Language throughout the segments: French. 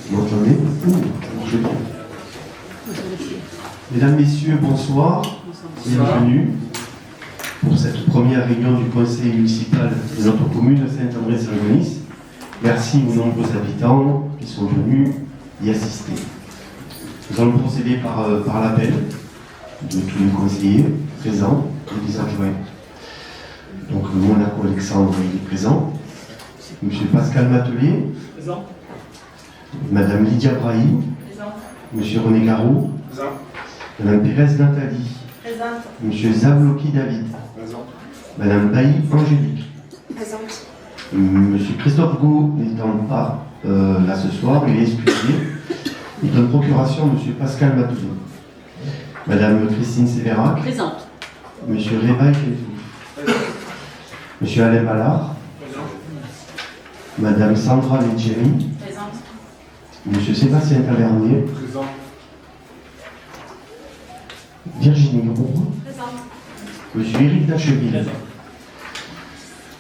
Vous m'entendez? Je bien. Mesdames, Messieurs, bonsoir. Bienvenue pour cette première réunion du conseil municipal de notre commune de Saint-André-Saint-Genis. Merci aux nombreux habitants qui sont venus y assister. Nous allons procéder par l'appel de tous les conseillers présents et des adjoints. Donc, Monaco Alexandre est présent. Monsieur Pascal Matelier. Présent. Madame Lydia Brahim. Présent. Monsieur René Garot. Présent. Madame Pérez Nathalie. Présente. Monsieur Zavloki David. Présent. Madame Bailly Angélique. Présente. Monsieur Christophe Gau n'étant pas là ce soir, il est excusé. Il donne procuration Monsieur Pascal Matelier. Madame Christine Sévérac. Présente. Monsieur Révaille Kéfou. Monsieur Alain Ballard. Présent. Madame Sandra Leggeri. Présente. Monsieur Sébastien Tavernier. Présent. Virginie Roux. Présente. Monsieur Éric Dacheville. Présent.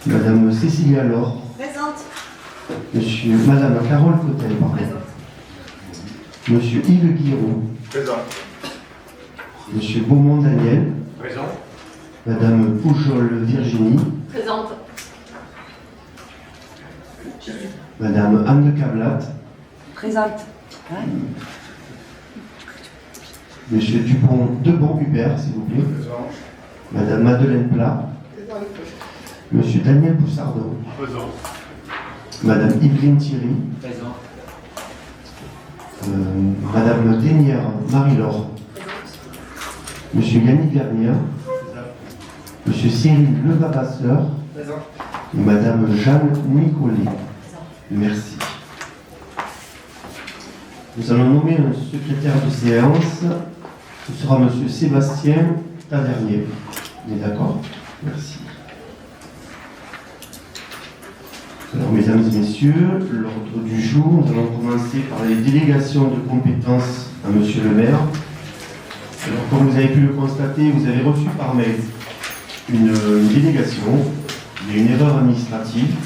Madame Cécilia Laure. Présente. Madame Carole Cotel. Présente. Monsieur Yves Guiraud. Présent. Monsieur Beaumont Daniel. Présent. Madame Poujol Virginie. Présente. Madame Anne de Cablat. Présente. Ouais. Monsieur Debon Hubert, s'il vous plaît. Présent. Madame Madeleine Plat. Présente. Monsieur Daniel Boussardon. Présent. Madame Yveline Thierry. Présent. Madame Dénière Marie-Laure. Monsieur Yannick Vernier. Monsieur Cyril Levavasseur. Présent. Et Madame Jeanne Nicolet. Merci. Nous allons nommer un secrétaire de séance. Ce sera Monsieur Sébastien Tavernier. Vous êtes d'accord? Merci. Alors, mesdames et messieurs, l'ordre du jour, nous allons commencer par les délégations de compétences à Monsieur le maire. Alors, comme vous avez pu le constater, vous avez reçu par mail une délégation. Il y a une erreur administrative.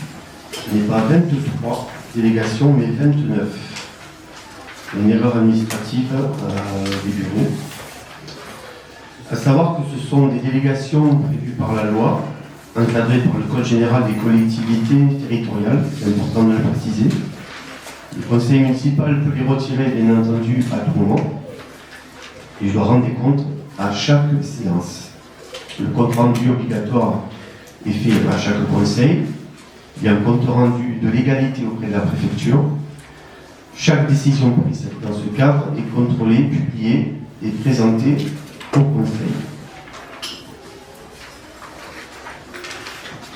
Ce n'est pas 23 délégations, mais 29. Une erreur administrative des bureaux. À savoir que ce sont des délégations prévues par la loi, encadrées par le Code général des collectivités territoriales, c'est important de le préciser. Le conseil municipal peut les retirer, bien entendu, à tout moment. Et je dois rendre des comptes à chaque séance. Le compte rendu obligatoire est fait à chaque conseil. Il y a un compte rendu de légalité auprès de la préfecture. Chaque décision prise dans ce cadre est contrôlée, publiée et présentée au conseil.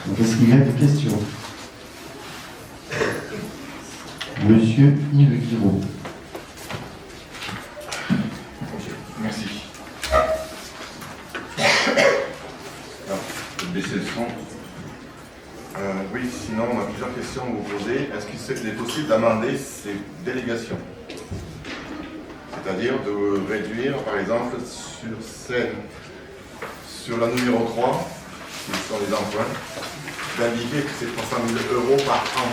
Donc, est-ce qu'il y a des questions? Monsieur Yves Guiraud. Merci. Alors, je vais baisser le son. Oui, sinon on a plusieurs questions à vous poser. Est-ce qu'il est possible d'amender ces délégations? C'est-à-dire de réduire, par exemple, sur la numéro 3, qui sont les emprunts, d'indiquer que c'est 300 000 € par an.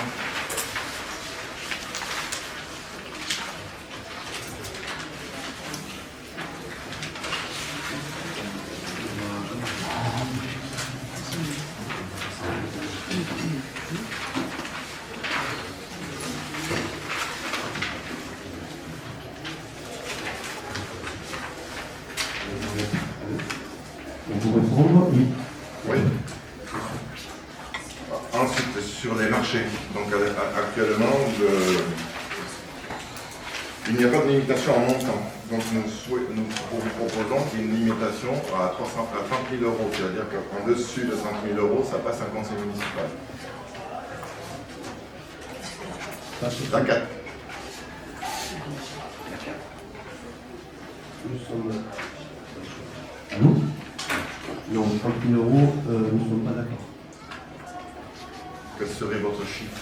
Vous répondre? Oui. Oui. Ensuite, sur les marchés, donc actuellement, il n'y a pas de limitation en montant. Donc nous proposons qu'il y ait une limitation à 30 000 €. C'est-à-dire qu'en dessus de 30 000 € ça passe un conseil municipal. D'accord. Nous sommes... Allô? Non, 30 000 €, nous ne sommes pas d'accord. Quel serait votre chiffre?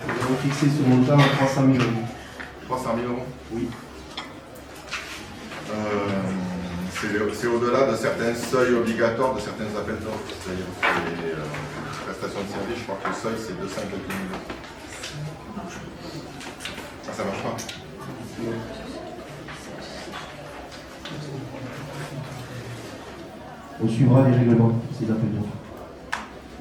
Nous avons fixé ce montant à 300 000 €. 300 000 €? Oui. C'est au-delà de certains seuils obligatoires de certains appels d'offres. C'est-à-dire que les prestations de services, je crois que le seuil c'est 200 quelques millions. Ah, ça marche pas. On suivra les règlements, ces appels d'offres.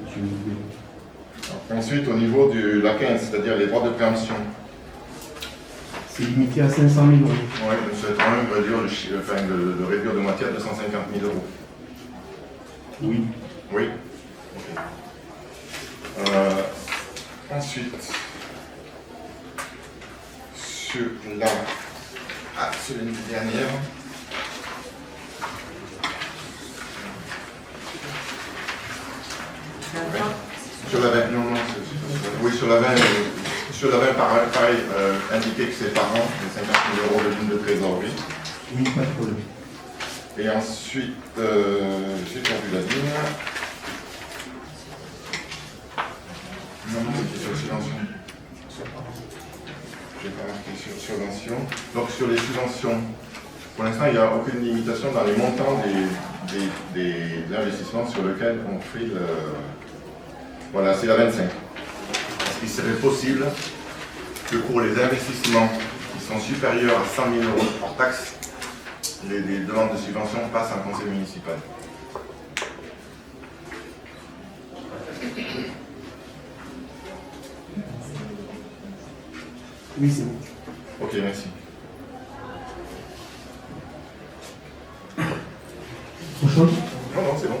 Monsieur le Président. Ensuite, au niveau de la 15, c'est-à-dire les droits de préemption. C'est limité à 500 000 euros. Oui, nous souhaitons de réduire de moitié à 250 000 euros. Oui. Oui. Ok. Ensuite, sur la... Ah, sur l'année dernière. Ouais. Sur la 20, non, oui, sur la 20, pareil, indiquer que c'est par an, les 50 000 euros de ligne de trésorerie. Oui, pas de problème. Et ensuite, j'ai perdu la ligne. Non, c'était sur subvention. J'ai pas marqué sur subvention. Donc sur les subventions, pour l'instant, il n'y a aucune limitation dans les montants des investissements sur lesquels on fait le... Voilà, c'est la 25. Est-ce qu'il serait possible que pour les investissements qui sont supérieurs à 100 000 euros hors taxe, les demandes de subvention passent en conseil municipal? Oui, c'est bon. Ok, merci. Autre chose? Non, non, c'est bon.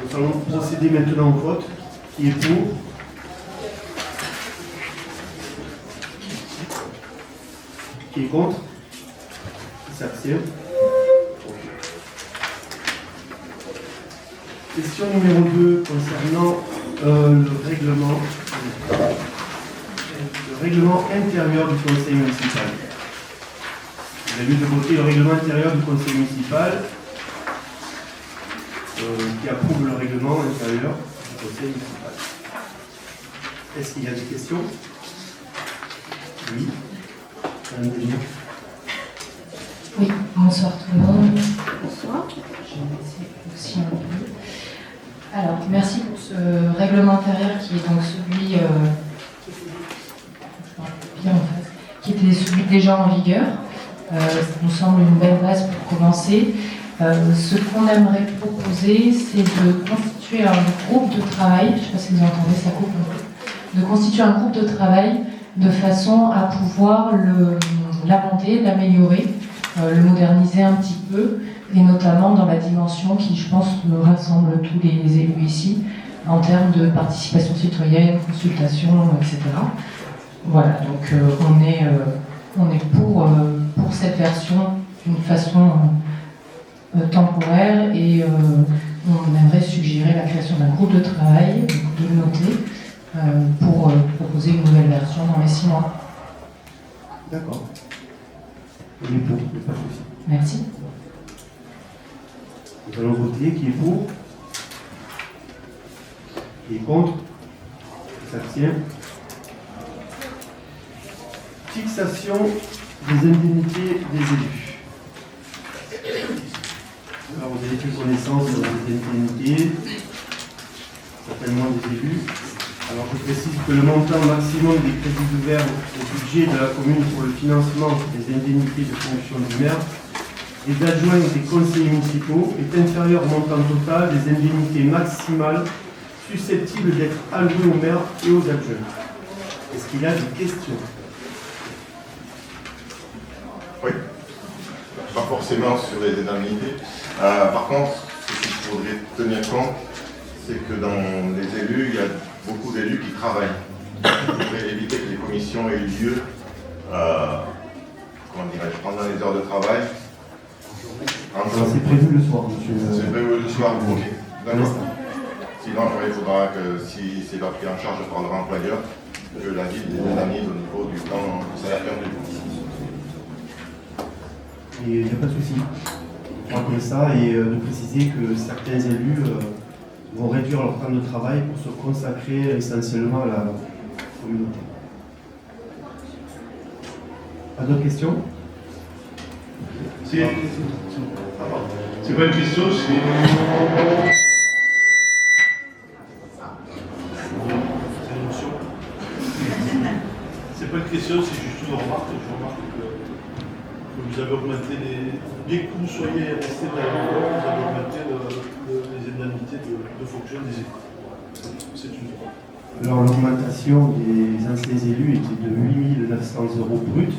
Nous allons procéder maintenant au vote. Qui est pour? Qui est contre? Qui s'abstient? Question numéro 2 concernant le règlement intérieur du conseil municipal. Vous avez vu de voter le règlement intérieur du conseil municipal qui approuve le règlement intérieur du conseil municipal. Est-ce qu'il y a des questions? Oui. Madame Delignon. Oui, bonsoir tout le monde. Bonsoir. Je vais laisser aussi un peu. Alors, merci pour ce règlement intérieur qui est donc celui qui était celui déjà en vigueur. Ça nous semble une belle base pour commencer. Ce qu'on aimerait proposer, c'est de constituer un groupe de travail. Je ne sais pas si vous entendez, ça coupe un peu. De constituer un groupe de travail de façon à pouvoir l'amender, l'améliorer, le moderniser un petit peu, et notamment dans la dimension qui, je pense, rassemble tous les élus ici, en termes de participation citoyenne, consultation, etc. Voilà, donc on est pour cette version d'une façon temporaire, et on aimerait suggérer la création d'un groupe de travail, donc de le noter, pour proposer une nouvelle version dans les 6 mois. D'accord. On est pour, il n'y a pas de souci. Merci. Nous allons voter. Qui est pour? Qui est contre? Qui s'abstient? Fixation des indemnités des élus. Alors, vous avez pris connaissance des indemnités, certainement des élus. Alors, je précise que le montant maximum des crédits ouverts au budget de la commune pour le financement des indemnités de fonction du maire, des adjoints et des conseillers municipaux est inférieur au montant total des indemnités maximales susceptibles d'être allouées au maire et aux adjoints. Est-ce qu'il y a des questions? Oui. Pas forcément sur les indemnités. Par contre, ce qu'il faudrait tenir compte, c'est que dans les élus, il y a beaucoup d'élus qui travaillent. Il faudrait éviter que les commissions aient lieu pendant les heures de travail. C'est prévu le soir, monsieur. C'est prévu le soir, ok. D'accord. Sinon, il faudra que, si c'est pas pris en charge par leur employeur, que la ville les indemnise au niveau du temps du salaire perdu. Il n'y a pas de souci. crois comme ça, et de préciser que certains élus vont réduire leur temps de travail pour se consacrer essentiellement à la communauté. Pas d'autres questions? C'est pas une question, c'est... C'est pas une question, c'est juste une remarque. Je remarque que vous avez augmenté bien que vous soyez resté dans l'emploi, vous avez augmenté les indemnités de fonction des élus. C'est une remarque. Alors l'augmentation des anciens élus était de 8 900 € bruts.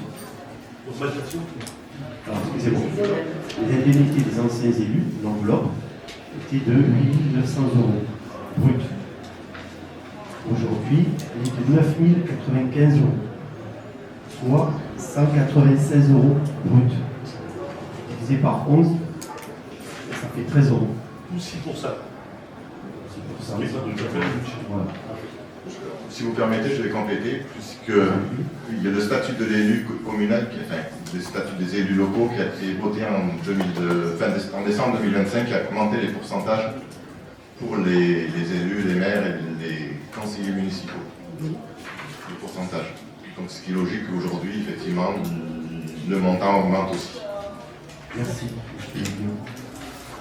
Augmentation? Alors, excusez-moi. Les indemnités des anciens élus, l'enveloppe, était de 8 900 € brut. Aujourd'hui, elle est de 9 095 €, soit 196 € brut. Divisé par 11, ça fait 13 €. Ou 6%. C'est pour ça. Ce qui est pas tout à fait le chiffre. Voilà. Si vous permettez, je vais compléter, puisqu'il y a le statut de l'élu communal, le statut des élus locaux qui a été voté en décembre 2025, qui a augmenté les pourcentages pour les élus, les maires et les conseillers municipaux. Les pourcentages. Donc ce qui est logique qu'aujourd'hui, effectivement, le montant augmente aussi. Merci.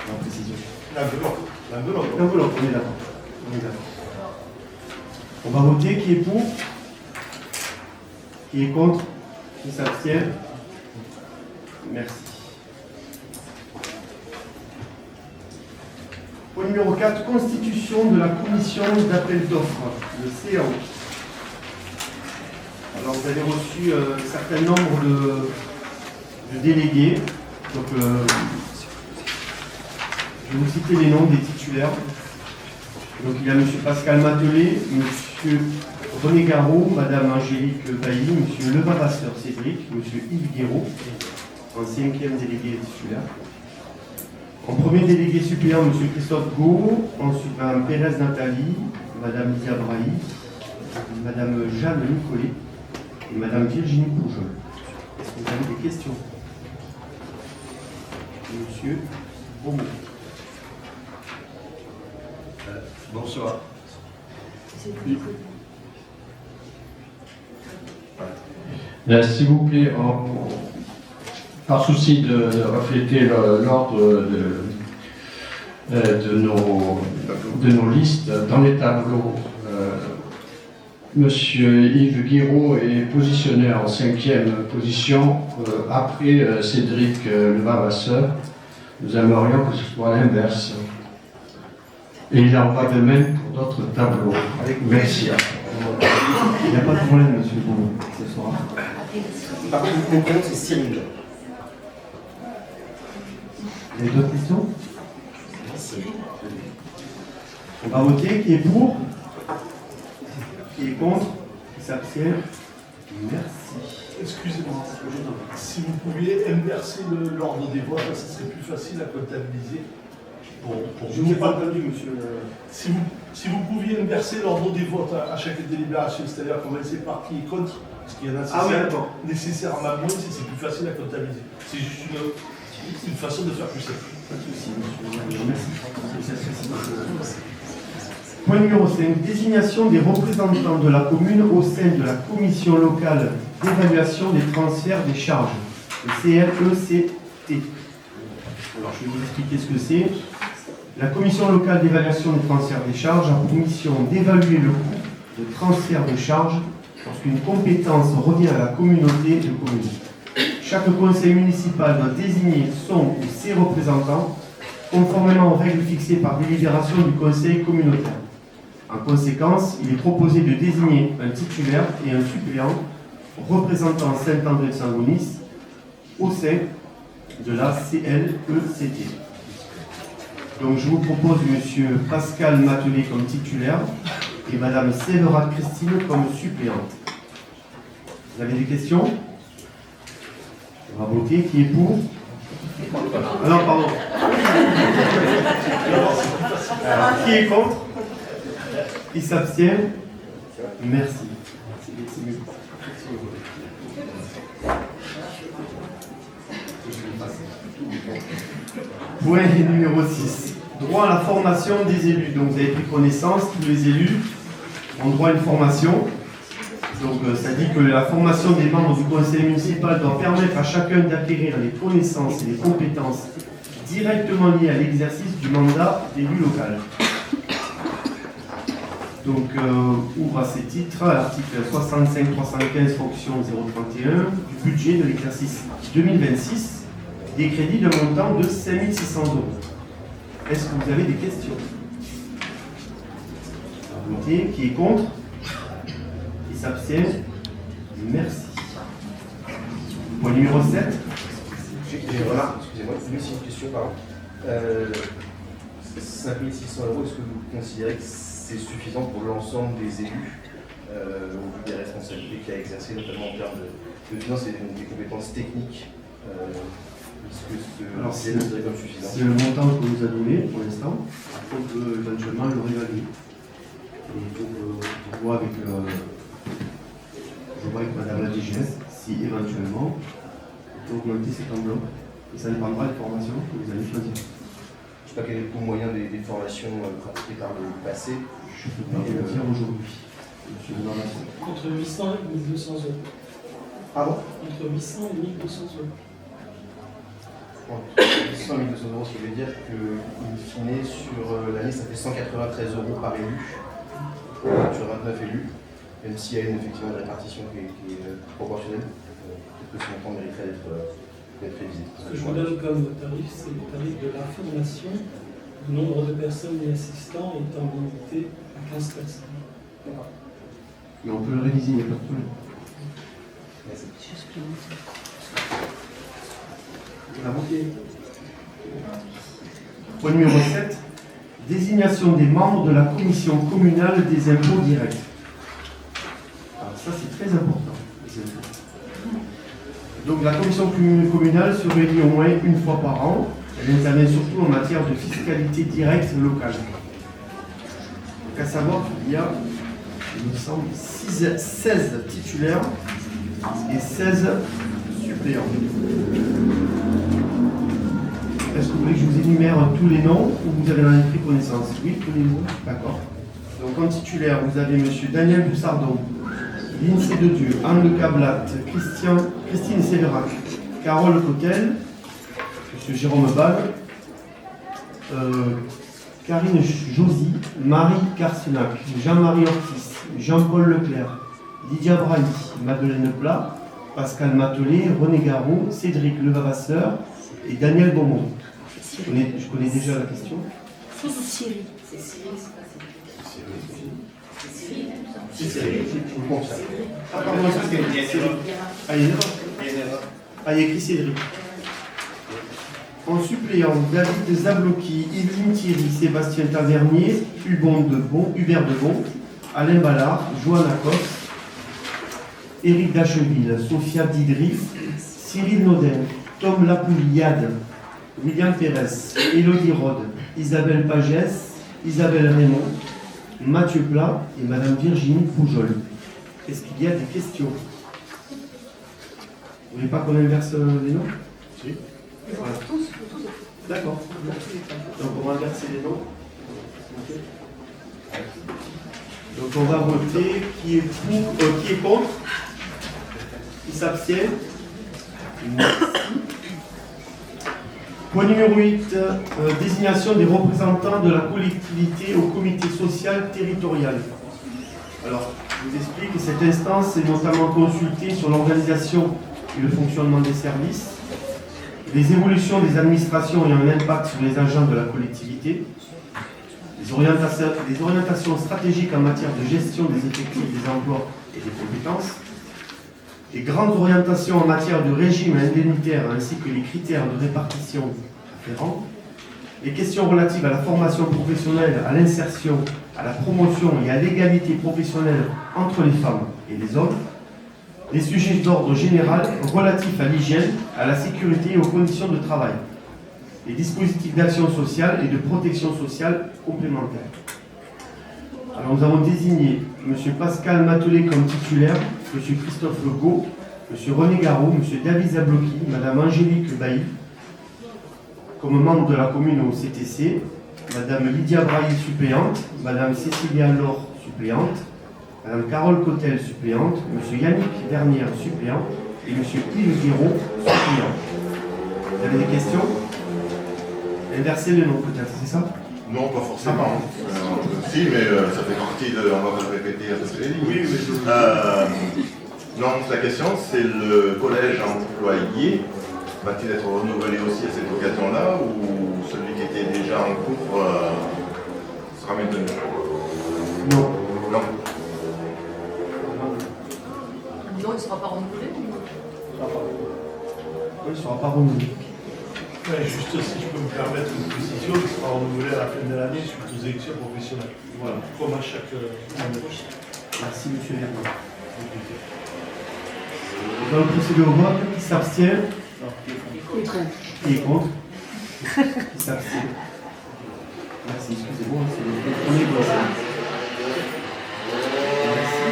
La précision. L'enveloppe. L'enveloppe, on est d'accord. On va voter qui est pour, qui est contre, qui s'abstient. Merci. Point numéro 4, constitution de la commission d'appel d'offres, le CAO. Alors vous avez reçu un certain nombre de délégués. Donc, je vais vous citer les noms des titulaires. Donc il y a M. Pascal Matelet, M. René Garot, Mme Angélique Bailly, M. Levavasseur Cédric, M. Yves Guéraud, en 5e délégué titulaire. En premier délégué suppléant, M. Christophe Gau, ensuite Mme Pérez Nathalie, Mme Lydia Brahi, Mme Jeanne Nicolet et Mme Virginie Courgeol. Est-ce que vous avez des questions? Monsieur Beaumont. Bonsoir. S'il vous plaît, par souci de refléter l'ordre de nos listes dans les tableaux, Monsieur Yves Guéraud est positionné en 5e position après Cédric Levavasseur. Nous aimerions que ce soit l'inverse. Et il en va de même pour d'autres tableaux. Merci. Il n'y a pas de problème, monsieur Beaumont, ce soir. Par contre, mon prénom c'est Cyril. Vous avez d'autres questions? On va voter. Qui est pour? Qui est contre? Qui s'abstient? Merci. Excusez-moi, si vous pouviez inverser l'ordre des voix, ça serait plus facile à comptabiliser. Je n'ai pas entendu, monsieur. Si vous pouviez inverser l'ordre des votes à chaque délibération, c'est-à-dire commencer par qui est contre, parce qu'il y en a nécessairement moins, c'est plus facile à comptabiliser. C'est juste une façon de faire plus simple. Pas de souci, monsieur. Merci. Point numéro 5. Désignation des représentants de la commune au sein de la commission locale d'évaluation des transferts des charges, le CLECT. Alors, je vais vous expliquer ce que c'est. La commission locale d'évaluation des transferts des charges a pour mission d'évaluer le coût de transfert de charges lorsqu'une compétence revient à la communauté de communes. Chaque conseil municipal doit désigner son ou ses représentants conformément aux règles fixées par délibération du conseil communautaire. En conséquence, il est proposé de désigner un titulaire et un suppléant représentant Saint-André-de-Sangonis au sein de la CLECT. Donc je vous propose M. Pascal Matelet comme titulaire et Mme Séverade Christine comme suppléante. Vous avez des questions? On va voter. Qui est pour? Ah non, pardon. Qui est contre? Qui s'abstient? Merci. C'est mieux. Je vais passer. Point numéro 6. Droit à la formation des élus. Donc vous avez pris connaissance, tous les élus ont droit à une formation. Donc ça dit que la formation des membres du conseil municipal doit permettre à chacun d'acquérir les connaissances et les compétences directement liées à l'exercice du mandat d'élu local. Donc ouvre à ces titres l'article 65-315 fonction 031 du budget de l'exercice 2026, des crédits d'un montant de 5 600 €. Est-ce que vous avez des questions? Votez. Qui est contre? Qui s'abstient? Merci. Point numéro 7. J'ai une remarque, excusez-moi, c'est une question, pardon. 5 600 €, est-ce que vous considérez que c'est suffisant pour l'ensemble des élus au vu des responsabilités qu'il a exercées, notamment en termes de finances et des compétences techniques? Est-ce que c'est comme suffisant? C'est le montant qu'on nous a donné pour l'instant. Après, on peut éventuellement le réévaluer. Et donc, on voit avec, Madame la DGS si éventuellement on peut augmenter cette enveloppe. Et ça dépendra des formations que vous allez choisir. Je ne sais pas quel est le coût moyen des formations pratiquées par le passé. Je peux pas vous le dire aujourd'hui. Monsieur le Normation. Entre 800 et 1200 €. Pardon? Entre 800 et 1200 €. Entre 100 et 1200 €, ce qui veut dire que, in fine, sur l'année, ça fait 193 € par élu, sur 29 élus, même s'il y a effectivement une répartition qui est proportionnelle. Peut-être que ce montant mériterait d'être révisé. Ce que je vous donne comme tarif, c'est le tarif de la formation. Le nombre de personnes et assistants étant limité à 15 personnes. Mais on peut le réviser, il n'y a pas de problème. Merci. La moitié. Point numéro 7. Désignation des membres de la commission communale des impôts directs. Alors ça c'est très important, les impôts. Donc la commission communale se réunit au moins une fois par an. Elle intervient surtout en matière de fiscalité directe locale. Donc à savoir qu'il y a, il me semble, 16 titulaires et 16 suppléants. Est-ce que vous voulez que je vous énumère tous les noms ou vous avez en pris connaissance? Oui, tous les noms. D'accord. Donc en titulaire, vous avez M. Daniel Boussardon, Lindsay de Dieu, Anne Le Cablat, Christine Sévérac, Carole Cotel, M. Jérôme Ball, Karine Josy, Marie Carsenac, Jean-Marie Ortiz, Jean-Paul Leclerc, Lydia Brani, Madeleine Plat, Pascal Matelet, René Garot, Cédric Levavasseur et Daniel Beaumont. Je connais déjà la question. C'est Cyril. C'est C'est Cyril. Ah, pardon, c'est Cyril. Ah, il y a une erreur. Ah, il y a écrit Cédric. En suppléant, David Zablocki, Yveline Thierry, Sébastien Tavernier, Hubert Debon, Alain Ballard, Joanne Acoste, Éric Dacheville, Sophia Didri, Cyril Naudin, Tom Lapouliade, William Pérez, Élodie Rode, Isabelle Pagès, Isabelle Raymond, Mathieu Plat et Madame Virginie Poujol. Est-ce qu'il y a des questions? Vous voulez pas qu'on inverse les noms? Si. Voilà. D'accord. Donc on va inverser les noms. Donc on va voter qui est pour, qui est contre, qui s'abstient. Merci. Point numéro 8, désignation des représentants de la collectivité au comité social territorial. Alors, je vous explique que cette instance est notamment consultée sur l'organisation et le fonctionnement des services, les évolutions des administrations ayant un impact sur les agents de la collectivité, les orientations stratégiques en matière de gestion des effectifs, des emplois et des compétences, les grandes orientations en matière de régime indemnitaire ainsi que les critères de répartition afférents, les questions relatives à la formation professionnelle, à l'insertion, à la promotion et à l'égalité professionnelle entre les femmes et les hommes, les sujets d'ordre général relatifs à l'hygiène, à la sécurité et aux conditions de travail, les dispositifs d'action sociale et de protection sociale complémentaires. Alors nous avons désigné M. Pascal Matelet comme titulaire, M. Christophe Legault, M. René Garot, M. David Zablocki, Mme Angélique Bailly, comme membre de la commune au CTC, Madame Lydia Braille, suppléante, Madame Cécilia Laure, suppléante, Madame Carole Cotel, suppléante, Monsieur Yannick Vernière, suppléant, et Monsieur Yves Guiraud, suppléant. Vous avez des questions? Inverser le nom peut-être, c'est ça? Non, pas forcément. Si, mais ça fait partie de... On va le répéter à peu près. Oui, Non, la question, c'est le collège employé. Va-t-il être renouvelé aussi à cette occasion-là ou celui qui était déjà en cours sera maintenu? Non. Non. Non, il ne sera pas renouvelé. Oui, il ne sera pas renouvelé. Ouais, juste si je peux me permettre une précision, il sera renouvelé à la fin de l'année suite aux élections professionnelles. Voilà, comme à chaque année. Merci, Monsieur Vernier. Dans le procédé au vote, qui s'abstient? Qui est contre? Qui s'abstient? Merci, excusez-moi, c'est le premier vote. Merci.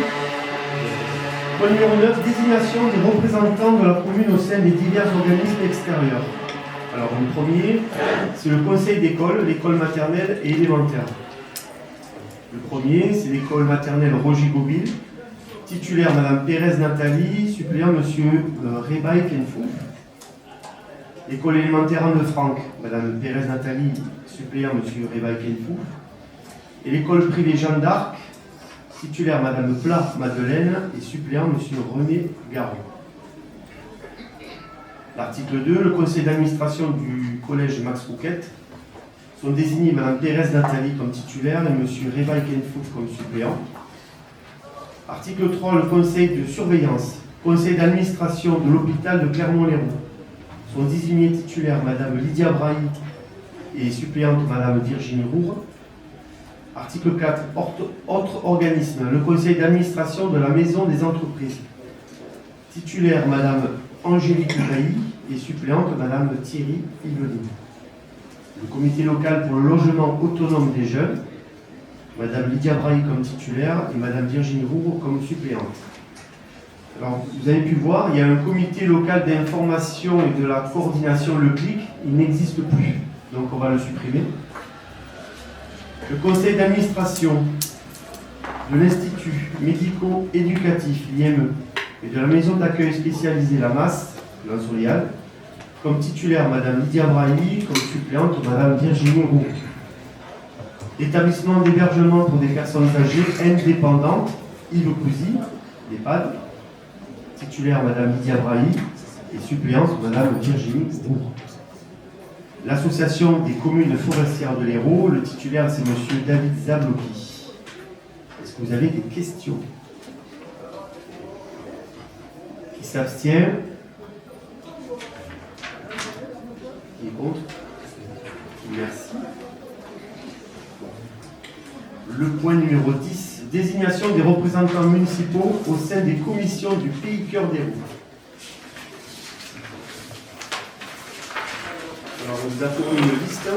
Point numéro 9, désignation des représentants de la commune au sein des divers organismes extérieurs. Alors, le premier, c'est le conseil d'école, l'école maternelle et élémentaire. Le premier, c'est l'école maternelle Roger Gobil. Titulaire Madame Pérez Nathalie, suppléant Monsieur Rebaï Kenfouf. École élémentaire Anne-de-Franck, Madame Pérez Nathalie, suppléant Monsieur Rebaï Kenfouf. Et l'école privée Jeanne d'Arc, titulaire Madame Plat Madeleine et suppléant Monsieur René Garot. L'article 2, le conseil d'administration du collège Max Rouquette sont désignés Madame Pérez Nathalie comme titulaire et Monsieur Rebaï Kenfouf comme suppléant. Article 3, le conseil de surveillance, conseil d'administration de l'hôpital de Clermont-Lérault. Sont désignés titulaires Madame Lydia Braille et suppléante Madame Virginie Roure. Article 4, autres organismes, le conseil d'administration de la maison des entreprises. Titulaire Madame Angélique Bailly et suppléante Madame Thierry Yveline. Le comité local pour le logement autonome des jeunes, Madame Lydia Braille comme titulaire et Madame Virginie Roux comme suppléante. Alors, vous avez pu voir, il y a un comité local d'information et de la coordination, le CLIC, il n'existe plus, donc on va le supprimer. Le conseil d'administration de l'Institut médico-éducatif, l'IME, et de la maison d'accueil spécialisée La Masse, l'Ansorial, comme titulaire Madame Lydia Braille, comme suppléante Madame Virginie Roux. Établissement d'hébergement pour des personnes âgées indépendantes, Yves Cousy, l'EHPAD, titulaire Madame Lydia Braille et suppléante Madame Virginie Roux. L'association des communes forestières de l'Hérault, le titulaire c'est Monsieur David Zabloki. Est-ce que vous avez des questions? Qui s'abstient? Qui est contre? Merci. Le point numéro 10, désignation des représentants municipaux au sein des commissions du Pays Cœur d'Hérault. Alors, nous avons une liste.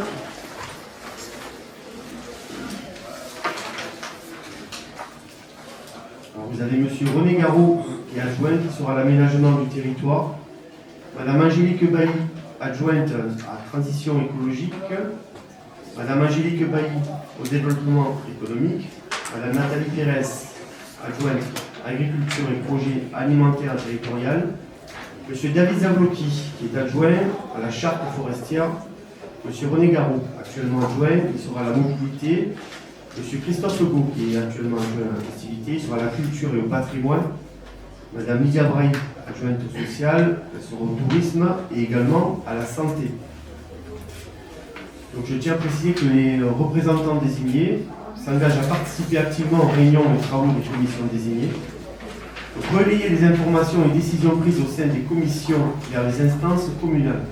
Alors, vous avez Monsieur René Garot, qui est adjoint, qui sera à l'aménagement du territoire. Madame Angélique Bailly, adjointe à transition écologique. Madame Angélique Bailly, au développement économique. Madame Nathalie Pérez, adjointe agriculture et projets alimentaires territorial. Monsieur David Zabloki, qui est adjoint à la charte forestière. Monsieur René Garot, actuellement adjoint, il sera à la mobilité. Monsieur Christophe Legault, qui est actuellement adjoint à la festivité, il sera à la culture et au patrimoine. Madame Lydia Braille, adjointe au social, elle sera au tourisme et également à la santé. Donc je tiens à préciser que les représentants désignés s'engagent à participer activement aux réunions et travaux des commissions désignées, relayer les informations et décisions prises au sein des commissions vers les instances communales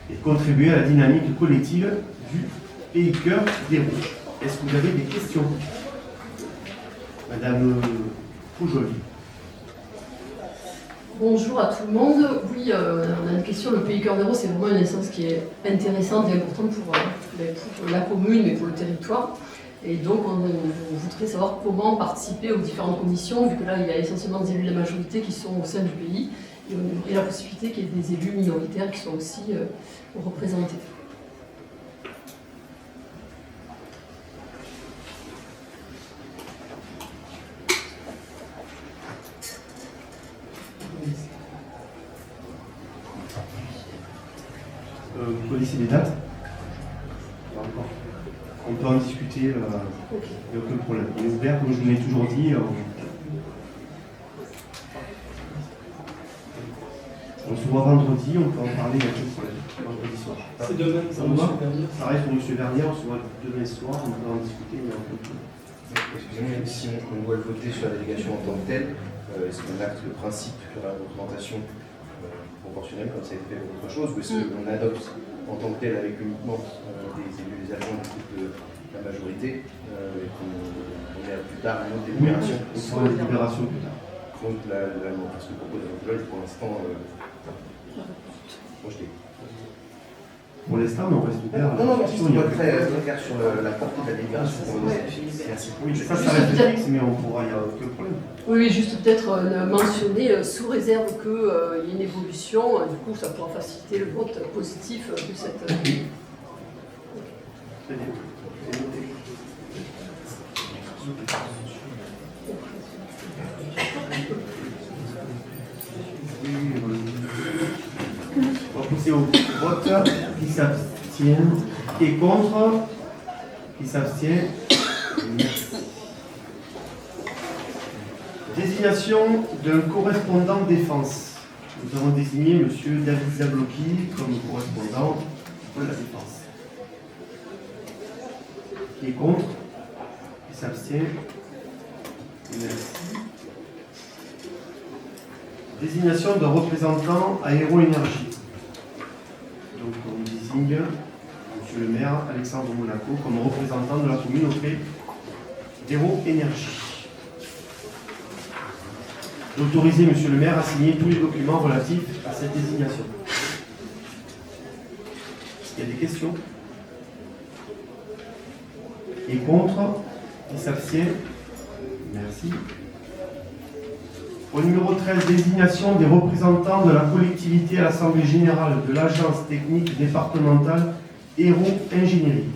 et contribuer à la dynamique collective du Pays Cœur d'Hérault. Est-ce que vous avez des questions? Madame Poujoli. Bonjour à tout le monde. Oui, on a une question. Le Pays Cœur d'Hérault, c'est vraiment une instance qui est intéressante et importante pour la commune et pour le territoire. Et donc, on voudrait savoir comment participer aux différentes commissions, vu que là, il y a essentiellement des élus de la majorité qui sont au sein du pays. et la possibilité qu'il y ait des élus minoritaires qui soient aussi représentés. Vous connaissez les dates? On peut en discuter, il n'y a aucun problème. Il est ouvert, comme je vous l'ai toujours dit. On se voit vendredi, on peut en parler, il n'y a aucun problème. Vendredi soir. C'est demain, Ça pour vous va? M. Bernier. Ça reste pour M. Bernier, on se voit demain soir, on peut en discuter, il n'y a aucun problème. Excusez-moi, même si on doit le voter sur la délégation en tant que telle, est-ce qu'on acte le principe de la représentation proportionnelle, comme ça a été fait pour autre chose, ou est-ce qu'on adopte en tant que tel avec uniquement des élus, des agents de la majorité, et qu'on ait plus tard une autre délibération? On fera une délibération plus tard. Donc, ce que propose Jean-Claude, pour l'instant, projeté. Pour l'instant, on reste ouvert. Non, si on doit être très clair sur la portée de la délibération. Merci. Oui, ça reste fixe, mais on pourra, il n'y a aucun problème. Oui, juste peut-être mentionner, sous réserve qu'il y ait une évolution, du coup ça pourra faciliter le vote positif de cette... Très bien. On va passer au vote. Qui s'abstient? Qui est contre? Qui s'abstient? Merci. Désignation d'un correspondant défense. Nous avons désigné M. David Zablocki comme correspondant de la défense. Qui est contre? Qui s'abstient? Merci. Désignation d'un représentant Aéroénergie. Donc on désigne M. le maire Alexandre Monaco comme représentant de la commune auprès d'Aéroénergie. D'autoriser M. le maire à signer tous les documents relatifs à cette désignation. Est-ce qu'il y a des questions? Et contre? Qui s'abstient? Merci. Au numéro 13, désignation des représentants de la collectivité à l'Assemblée générale de l'Agence technique départementale Aéro-Ingénierie.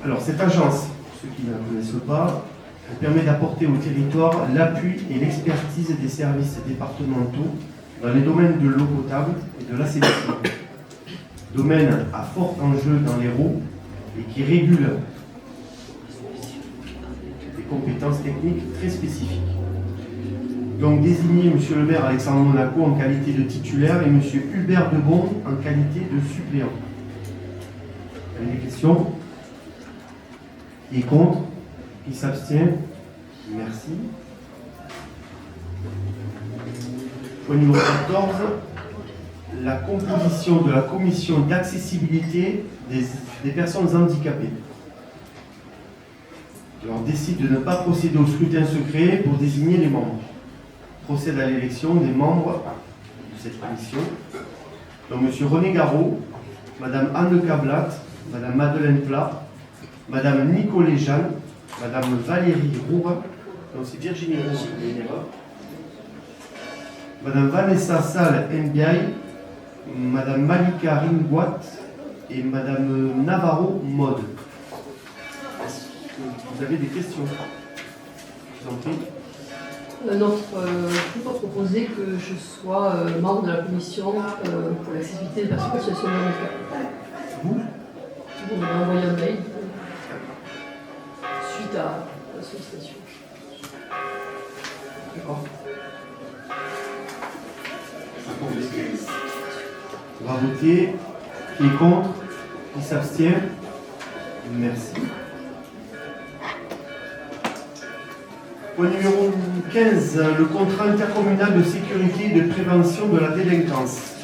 Alors, cette agence, pour ceux qui ne la connaissent pas, elle permet d'apporter au territoire l'appui et l'expertise des services départementaux dans les domaines de l'eau potable et de l'assainissement. Domaine à fort enjeu dans l'Hérault et qui régule des compétences techniques très spécifiques. Donc désigner M. le maire Alexandre Monaco en qualité de titulaire et M. Hubert Debon en qualité de suppléant. Vous avez des questions? Qui est contre? Qui s'abstient? Merci. Point numéro 14, la composition de la commission d'accessibilité des personnes handicapées. Alors, on décide de ne pas procéder au scrutin secret pour désigner les membres. Procède à l'élection des membres de cette commission. Donc, M. René Garot, Mme Anne Cablat, Mme Madeleine Plat, Mme Nicolet Jeanne, Mme Valérie Roura, donc c'est Virginie Roura, Mme Vanessa Sall Ndiaye, Mme Malika Ringwat et Mme Navarro Mode. Est-ce que vous avez des questions? Je vous en prie. Notre groupe a proposé que je sois membre de la commission pour l'accessibilité des personnes en situation de handicap. Vous m'avez envoyé un mail suite à la sollicitation. D'accord. On va voter. Qui est contre? Qui s'abstient? Merci. Point numéro 15, le contrat intercommunal de sécurité et de prévention de la délinquance.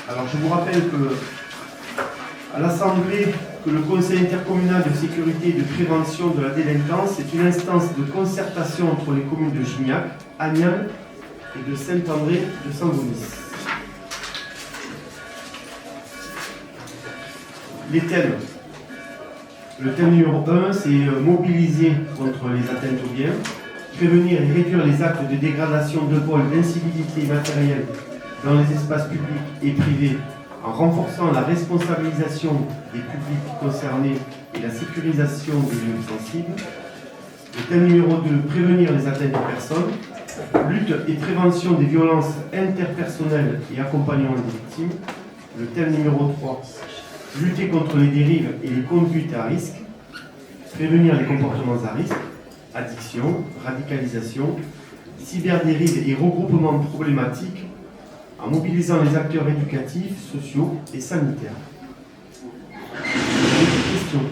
Alors je vous rappelle que à l'Assemblée, que le Conseil intercommunal de sécurité et de prévention de la délinquance est une instance de concertation entre les communes de Gignac, Agnan et de Saint-André de Sangonis. Les thèmes. Le thème numéro 1, c'est mobiliser contre les atteintes aux biens. prévenir et réduire les actes de dégradation de vol, d'incivilité matérielle dans les espaces publics et privés en renforçant la responsabilisation des publics concernés et la sécurisation des lieux sensibles. Le thème numéro 2, prévenir les atteintes aux personnes, lutte et prévention des violences interpersonnelles et accompagnement des victimes. Le thème numéro 3, lutter contre les dérives et les conduites à risque, prévenir les comportements à risque, addiction, radicalisation, cyberdérives et regroupements problématiques, en mobilisant les acteurs éducatifs, sociaux et sanitaires. Questions?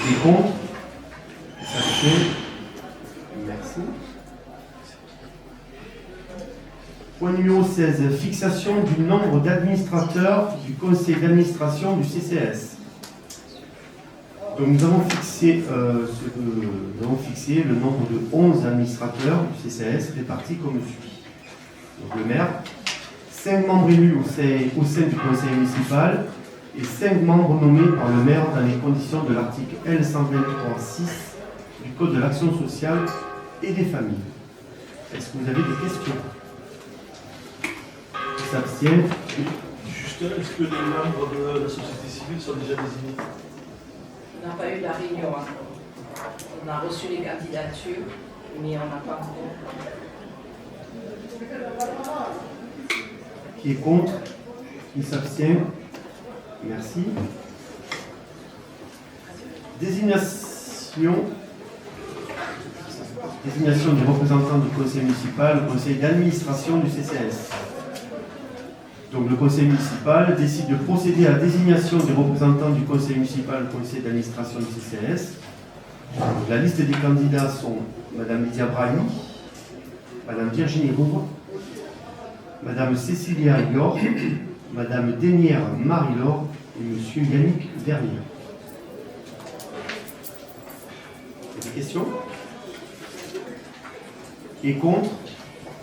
Des contre? S'abstient? Merci. Point numéro 16, fixation du nombre d'administrateurs du conseil d'administration du CCAS. Donc nous avons fixé le nombre de 11 administrateurs du CCAS répartis comme suit. Donc le maire, 5 membres élus au sein du conseil municipal et 5 membres nommés par le maire dans les conditions de l'article L123.6 du Code de l'action sociale et des familles. Est-ce que vous avez des questions? Qui s'abstiennent? Juste, est-ce que les membres de la société civile sont déjà désignés? On n'a pas eu la réunion encore. On a reçu les candidatures, mais on n'a pas encore. Qui est contre? Qui s'abstient? Merci. Désignation des représentants du conseil municipal au conseil d'administration du CCAS. Donc le conseil municipal décide de procéder à la désignation des représentants du conseil municipal au conseil d'administration du CCAS. Donc, la liste des candidats sont Madame Lydia Brahimi, Madame Virginie Rouvre, Madame Cécilia Igor, Madame Dénière Marie-Laure et Monsieur Yannick Vernier. Des questions? Qui est contre?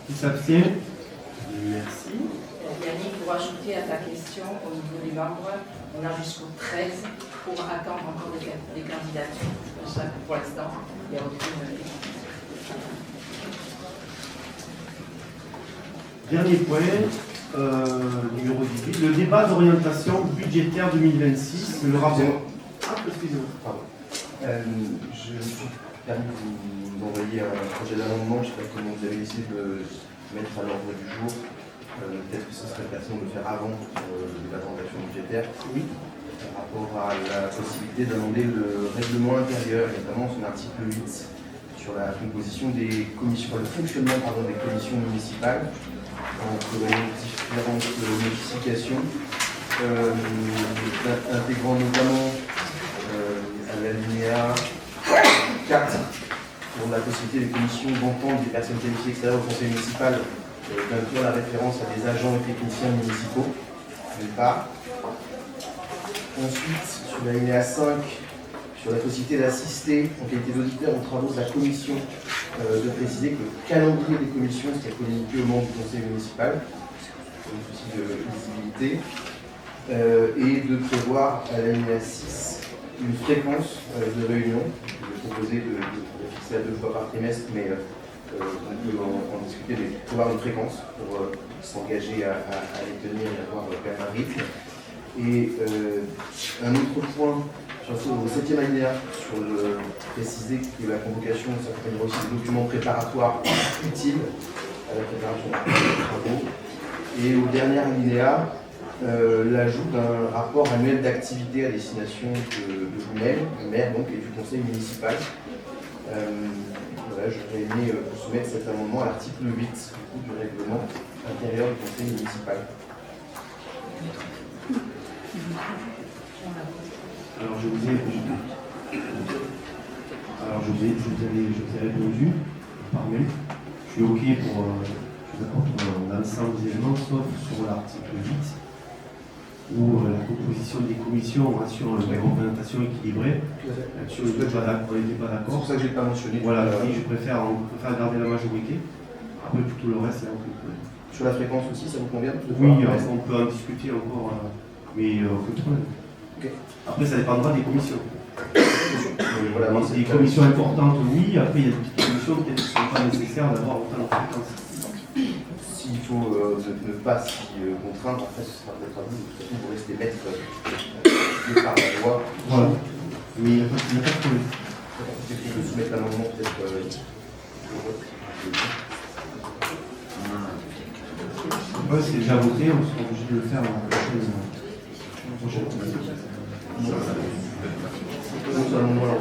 Qui s'abstient? Merci. Yannick, pour ajouter à ta question, au niveau des membres, on a jusqu'au 13 pour attendre encore des candidatures. C'est pour ça que pour l'instant, il n'y a aucune. Dernier point, numéro 18, le débat d'orientation budgétaire 2026, le rapport. Ah, excusez-moi. Pardon. Je me suis permis de vous envoyer un projet d'amendement, je ne sais pas comment vous avez essayé de mettre à l'ordre du jour. Peut-être que ce serait pertinent de le faire avant le débat d'orientation budgétaire. Oui. Par rapport à la possibilité d'amender le règlement intérieur, et notamment son article 8, sur la composition des commissions, le fonctionnement des commissions municipales, entre différentes modifications, intégrant notamment à l'alinéa 4 pour la possibilité des commissions d'entendre des personnes qualifiées extérieures au conseil municipal, d'inclure la référence à des agents et techniciens municipaux, d'une part. Ensuite, sur l'alinéa 5, sur la possibilité d'assister en qualité d'auditeur aux travaux de la commission, de préciser que le calendrier des commissions serait communiqué aux membres du conseil municipal, pour un souci de visibilité, et de prévoir à l'alinéa 6 une fréquence de réunion, de proposer de fixer à 2 fois par trimestre, mais on peut en discuter, mais prévoir une fréquence pour s'engager à les tenir et avoir quand même un rythme. Et un autre point, au 7e alinéa, sur préciser que la convocation s'accompagnera aussi de documents préparatoires utiles à la préparation des travaux. Et au dernier alinéa, l'ajout d'un rapport annuel d'activité à destination de vous-même, du maire donc, et du conseil municipal. Voilà, j'aurais aimé soumettre cet amendement à l'article 8 du règlement intérieur du conseil municipal. Alors je vous ai répondu par mail. Je suis OK pour je vous apporte l'ensemble des éléments, sauf sur l'article 8, où la composition des commissions rassure une représentation équilibrée. Là-dessus, on n'était pas d'accord. C'est pour ça que je n'ai pas mentionné. Voilà, je préfère garder la majorité. Après, tout le reste, c'est un peu. Sur la fréquence aussi, ça vous convient? Oui, on peut en discuter encore, mais aucun problème. Après, ça dépendra des commissions. Voilà, C'est des commissions importantes, oui. Après, il y a des petites commissions peut-être qui ne sont pas nécessaires d'avoir autant de fréquence. s'il faut ne pas s'y contraindre, après ce sera peut-être à vous. De toute façon, vous restez maître par la loi. Voilà. Mais il n'y a pas de problème. Est-ce que je peux soumettre l'amendement peut-être Ouais, c'est déjà voté, on sera obligé de le faire dans la prochaine.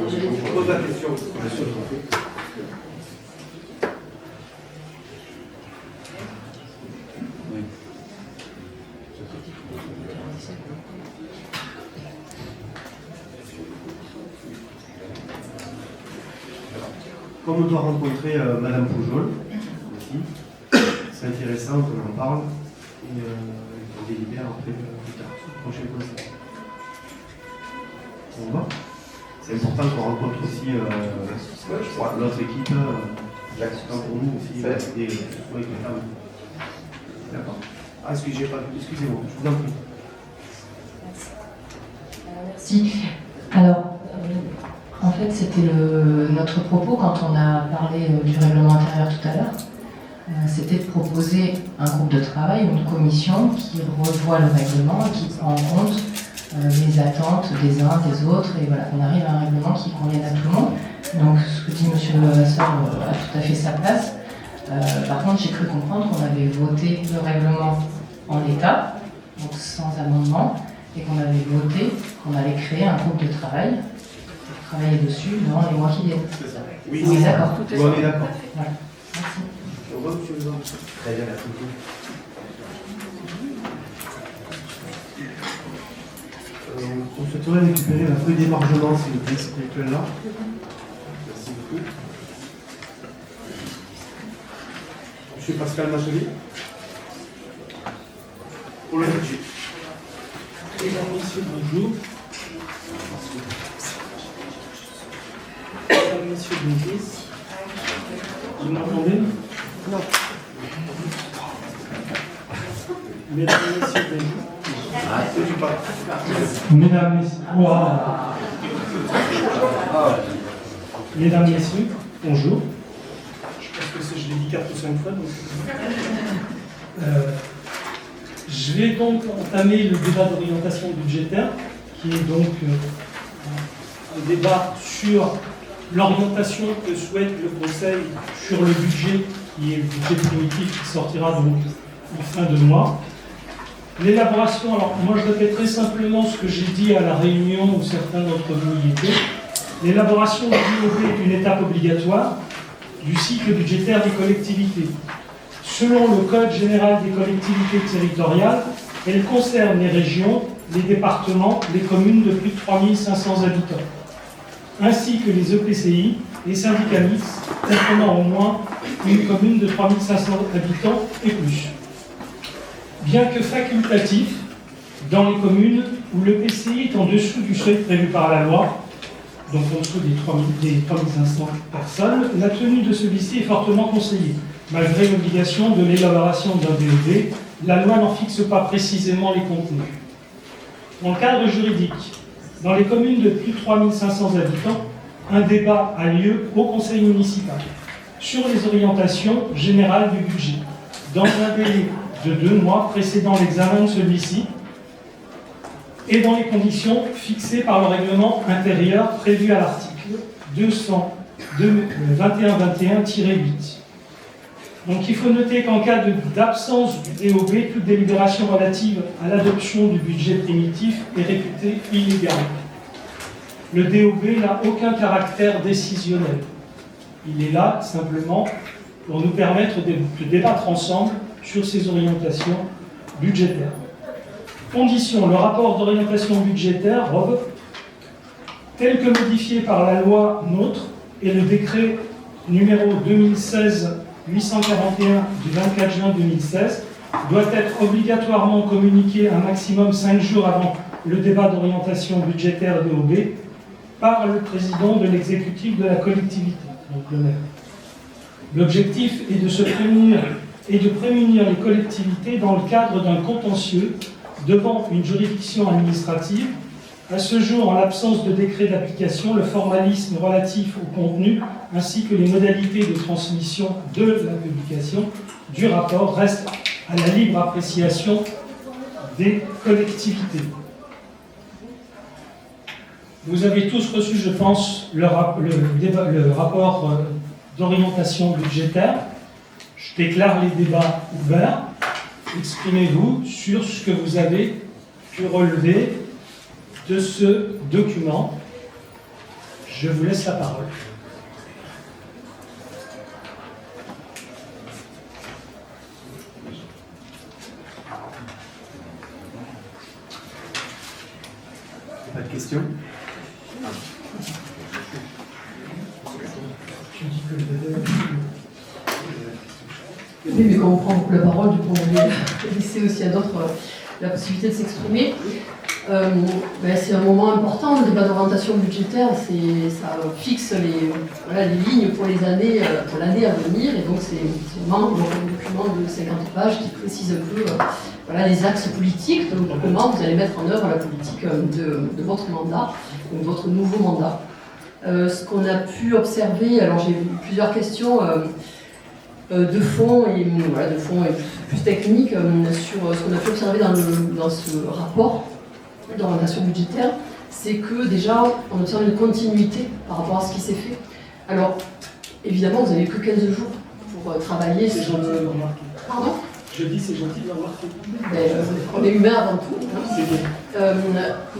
Je pose la question. Comme on doit rencontrer Madame Poujol aussi, c'est intéressant qu'on en parle et qu'on délibère après plus tard, sur le prochain conseil. On va. C'est important qu'on rencontre aussi l'autre équipe, l'assistant pour nous aussi, avec les femmes. D'accord. Ah, excusez-moi, je vous en prie. Merci. Alors, en fait, c'était notre propos quand on a parlé du règlement intérieur tout à l'heure. C'était de proposer un groupe de travail, une commission qui revoit le règlement et qui prend en compte les attentes des uns, des autres, et voilà, qu'on arrive à un règlement qui convienne à tout le monde. Donc, ce que dit M. Levasseur a tout à fait sa place. Par contre, j'ai cru comprendre qu'on avait voté le règlement en l'état, donc sans amendement, et qu'on avait voté qu'on allait créer un groupe de travail pour travailler dessus dans les mois qui viennent. Oui, on est d'accord. On est d'accord. Voilà. Merci. Très bien, merci beaucoup. On souhaiterait récupérer la feuille d'émargement, s'il vous plaît, cette actuelle-là. Merci beaucoup. Monsieur Pascal Majoli. Pour le budget. Mesdames, Messieurs, bonjour. Mesdames, Messieurs, bonjour. Vous m'entendez? Non. Mesdames, Messieurs, bonjour. Mesdames, Messieurs, Mesdames, Messieurs, bonjour. Je pense que je l'ai dit 4 ou 5 fois. Donc... je vais donc entamer le débat d'orientation budgétaire, qui est donc un débat sur l'orientation que souhaite le Conseil sur le budget, qui est le budget primitif qui sortira donc en fin de mois. L'élaboration, alors moi je répéterai simplement ce que j'ai dit à la réunion où certains d'entre vous y étaient. L'élaboration du DOB est une étape obligatoire du cycle budgétaire des collectivités. Selon le Code général des collectivités territoriales, elle concerne les régions, les départements, les communes de plus de 3500 habitants, ainsi que les EPCI, les syndicats mixtes, comprenant au moins une commune de 3500 habitants et plus. Bien que facultatif, dans les communes où l'EPCI est en dessous du seuil prévu par la loi, donc en dessous des 3500 personnes, la tenue de celui-ci est fortement conseillée. Malgré l'obligation de l'élaboration d'un DOB, la loi n'en fixe pas précisément les contenus. Dans le cadre juridique, dans les communes de plus de 3500 habitants, un débat a lieu au conseil municipal sur les orientations générales du budget, dans un délai de 2 mois précédant l'examen de celui-ci et dans les conditions fixées par le règlement intérieur prévu à l'article 2121-8. Donc il faut noter qu'en cas d'absence du DOB, toute délibération relative à l'adoption du budget primitif est réputée illégale. Le DOB n'a aucun caractère décisionnel. Il est là simplement pour nous permettre de débattre ensemble sur ces orientations budgétaires. Condition, le rapport d'orientation budgétaire, ROB, tel que modifié par la loi NOTRe et le décret numéro 2016-841 du 24 juin 2016, doit être obligatoirement communiqué un maximum 5 jours avant le débat d'orientation budgétaire DOB par le président de l'exécutif de la collectivité, donc le maire. L'objectif est de se prémunir et de prémunir les collectivités dans le cadre d'un contentieux devant une juridiction administrative À ce jour, en l'absence de décret d'application, le formalisme relatif au contenu ainsi que les modalités de transmission de la publication du rapport restent à la libre appréciation des collectivités. Vous avez tous reçu, je pense, le rapport d'orientation budgétaire. Je déclare les débats ouverts. Exprimez-vous sur ce que vous avez pu relever de ce document. Je vous laisse la parole. Pas de questions? Oui, mais quand on prend la parole, du coup, on va laisser aussi à d'autres la possibilité de s'exprimer. C'est un moment important, le débat d'orientation budgétaire, ça fixe les lignes pour l'année à venir, et donc c'est vraiment un document de 50 pages qui précise un peu les axes politiques, donc comment vous allez mettre en œuvre la politique de votre mandat, de votre nouveau mandat. Ce qu'on a pu observer, alors j'ai eu plusieurs questions de fond et plus techniques sur ce qu'on a pu observer dans ce rapport d'orientation budgétaire, c'est que déjà on observe une continuité par rapport à ce qui s'est fait. Alors évidemment vous n'avez que 15 jours pour travailler C'est sur gentil de le remarquer. Pardon? Je dis c'est gentil de le remarquer. On est humain avant tout. C'est bien.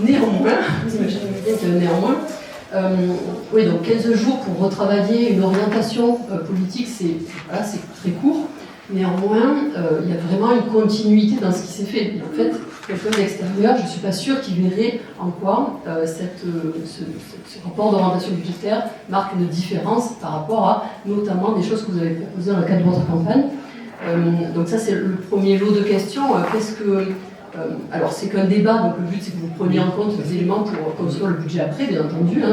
Néanmoins, vous imaginez bien que néanmoins, oui, donc 15 jours pour retravailler une orientation politique, c'est très court. Néanmoins, il y a vraiment une continuité dans ce qui s'est fait. Et en fait, quelqu'un d'extérieur, je ne suis pas sûre qu'il verrait en quoi ce rapport d'orientation budgétaire marque une différence par rapport à notamment des choses que vous avez proposées dans le cadre de votre campagne. Donc ça, c'est le premier lot de questions. Alors c'est qu'un débat, donc le but c'est que vous preniez en compte les éléments pour construire le budget après, bien entendu.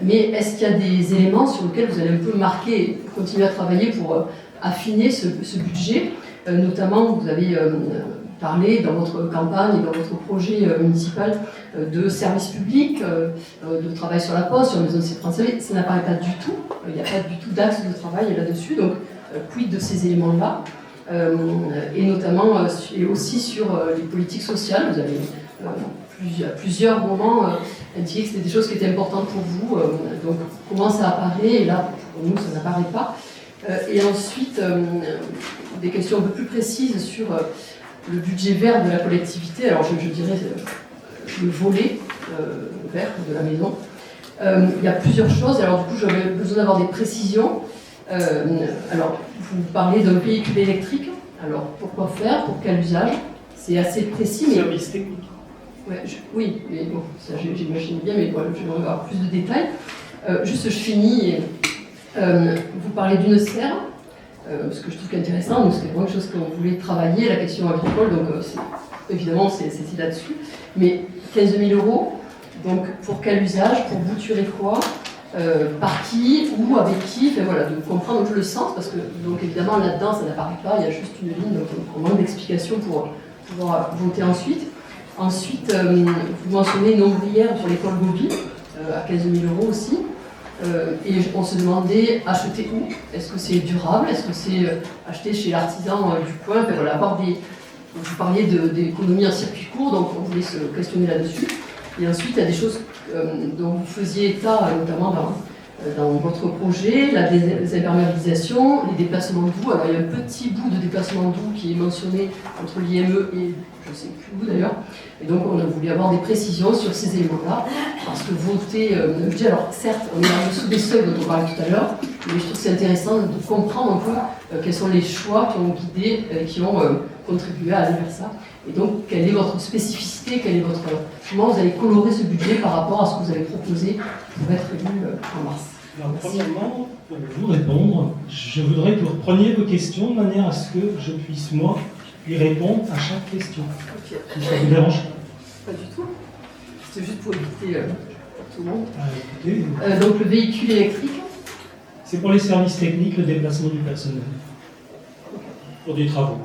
Mais est-ce qu'il y a des éléments sur lesquels vous allez un peu marquer, continuer à travailler pour affiner ce budget? Notamment, vous avez parlé dans votre campagne et dans votre projet municipal de services publics, de travail sur la poste, sur les maisons de français. Ça n'apparaît pas du tout. Il n'y a pas du tout d'axe de travail là-dessus. Donc, quid de ces éléments-là? Et notamment et aussi sur les politiques sociales. Vous avez à plusieurs moments indiqué que c'était des choses qui étaient importantes pour vous. Donc comment ça apparaît? Et là, pour nous, ça n'apparaît pas. Et ensuite, des questions un peu plus précises sur le budget vert de la collectivité. Alors je dirais le volet vert de la maison. Il y a plusieurs choses. Alors du coup, j'avais besoin d'avoir des précisions. Alors, vous parlez d'un véhicule électrique. Alors, pourquoi faire? Pour quel usage? C'est assez précis, mais... Service technique. Ouais, oui, mais bon, ça j'imagine bien, mais voilà, je vais avoir plus de détails. Juste, je finis. Vous parlez d'une serre, ce que je trouve intéressant, donc c'était vraiment quelque chose qu'on voulait travailler, la question agricole, donc évidemment, c'est là-dessus. Mais 15 000 €, donc pour quel usage? Pour bouturer quoi? Par qui ou avec qui, enfin, voilà, de comprendre un peu le sens, parce que donc évidemment là-dedans ça n'apparaît pas, il y a juste une ligne, donc on manque d'explications pour pouvoir voter ensuite. Ensuite, vous mentionnez une ombrière pour l'école Gobi, à 15 000 € aussi, et on se demandait acheter où? Est-ce que c'est durable? Est-ce que c'est acheter chez l'artisan du coin? Enfin, voilà, avoir vous parliez d'économie en circuit court, donc on voulait se questionner là-dessus. Et ensuite, il y a des choses dont vous faisiez état, notamment dans votre projet, la désimperméabilisation, les déplacements doux. Alors, il y a un petit bout de déplacement doux qui est mentionné entre l'IME et je ne sais plus où d'ailleurs. Et donc, on a voulu avoir des précisions sur ces éléments-là, parce que voter le budget, alors certes, on est en dessous des seuils dont on parlait tout à l'heure, mais je trouve que c'est intéressant de comprendre un peu quels sont les choix qui ont guidé, qui ont contribué à aller vers ça. Et donc, quelle est votre spécificité, comment vous allez colorer ce budget par rapport à ce que vous avez proposé pour être élu en mars? Alors, premièrement, pour vous répondre, je voudrais que vous repreniez vos questions de manière à ce que je puisse, moi, y répondre à chaque question. Okay. Si ça vous dérange pas du tout. C'est juste pour éviter pour tout le monde. Écoutez, donc, le véhicule électrique? c'est pour les services techniques, le déplacement du personnel. Pour des travaux.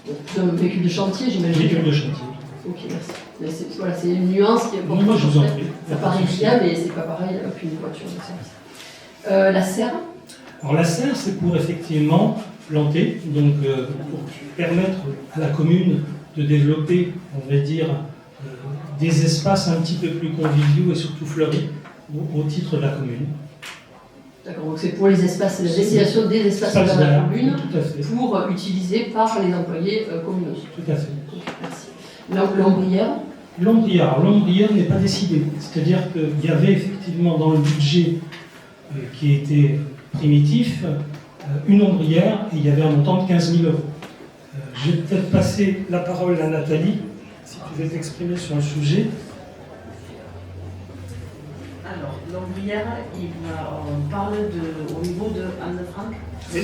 Donc, un véhicule de chantier, j'imagine. Véhicule de chantier. Ok, merci. Mais voilà, c'est une nuance qui est importante. Moi, je vous en prie. Ça paraît bien, mais c'est pas pareil qu'une voiture de service. La serre. Alors la serre, c'est pour effectivement planter, donc pour permettre à la commune de développer, on va dire, des espaces un petit peu plus conviviaux et surtout fleuris au titre de la commune. D'accord, donc c'est pour les espaces, la destination des espaces de la commune, tout à fait. pour utiliser par les employés communaux. Tout à fait. Merci. L'ombrière. L'ombrière n'est pas décidée. C'est-à-dire qu'il y avait effectivement dans le budget qui était primitif une ombrière et il y avait un montant de 15 000 euros. Je vais peut-être passer la parole à Nathalie, si tu veux t'exprimer sur le sujet. Alors, l'ombrière, on parle au niveau de Anne Frank. Oui.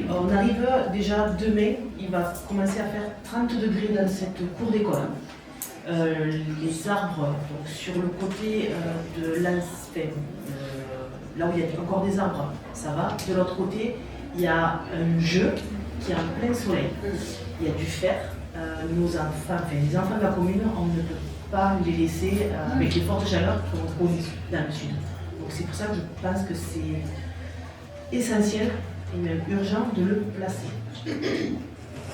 On arrive déjà demain, il va commencer à faire 30 degrés dans cette cour d'école. Les arbres, donc, sur le côté de l'aspect, là où il y a encore des arbres, ça va. De l'autre côté, il y a un jeu qui est en plein soleil. Il y a du fer. Nos enfants, les enfants de la commune, on ne peut pas les laisser avec les fortes chaleurs qu'on connaît dans le sud. Donc c'est pour ça que je pense que c'est essentiel et même urgent de le placer.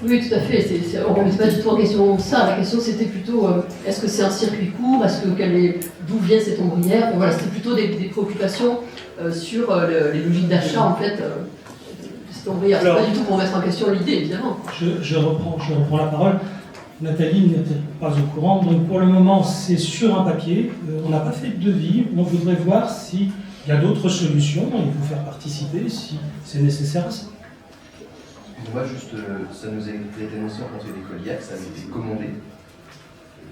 Oui, tout à fait. On ne remet pas du tout en question ça. La question, c'était plutôt est-ce que c'est un circuit court? D'où vient cette ombrière? Voilà, c'était plutôt des préoccupations sur les logiques d'achat, en fait. Cette ombrière. C'est pas du tout pour mettre en question l'idée, évidemment. Je reprends la parole. Nathalie n'était pas au courant. Donc, pour le moment, c'est sur un papier. On n'a pas fait de devis. On voudrait voir s'il y a d'autres solutions et vous faire participer si c'est nécessaire. Moi, juste, ça nous a été annoncé au conseil d'école hier, ça avait été commandé.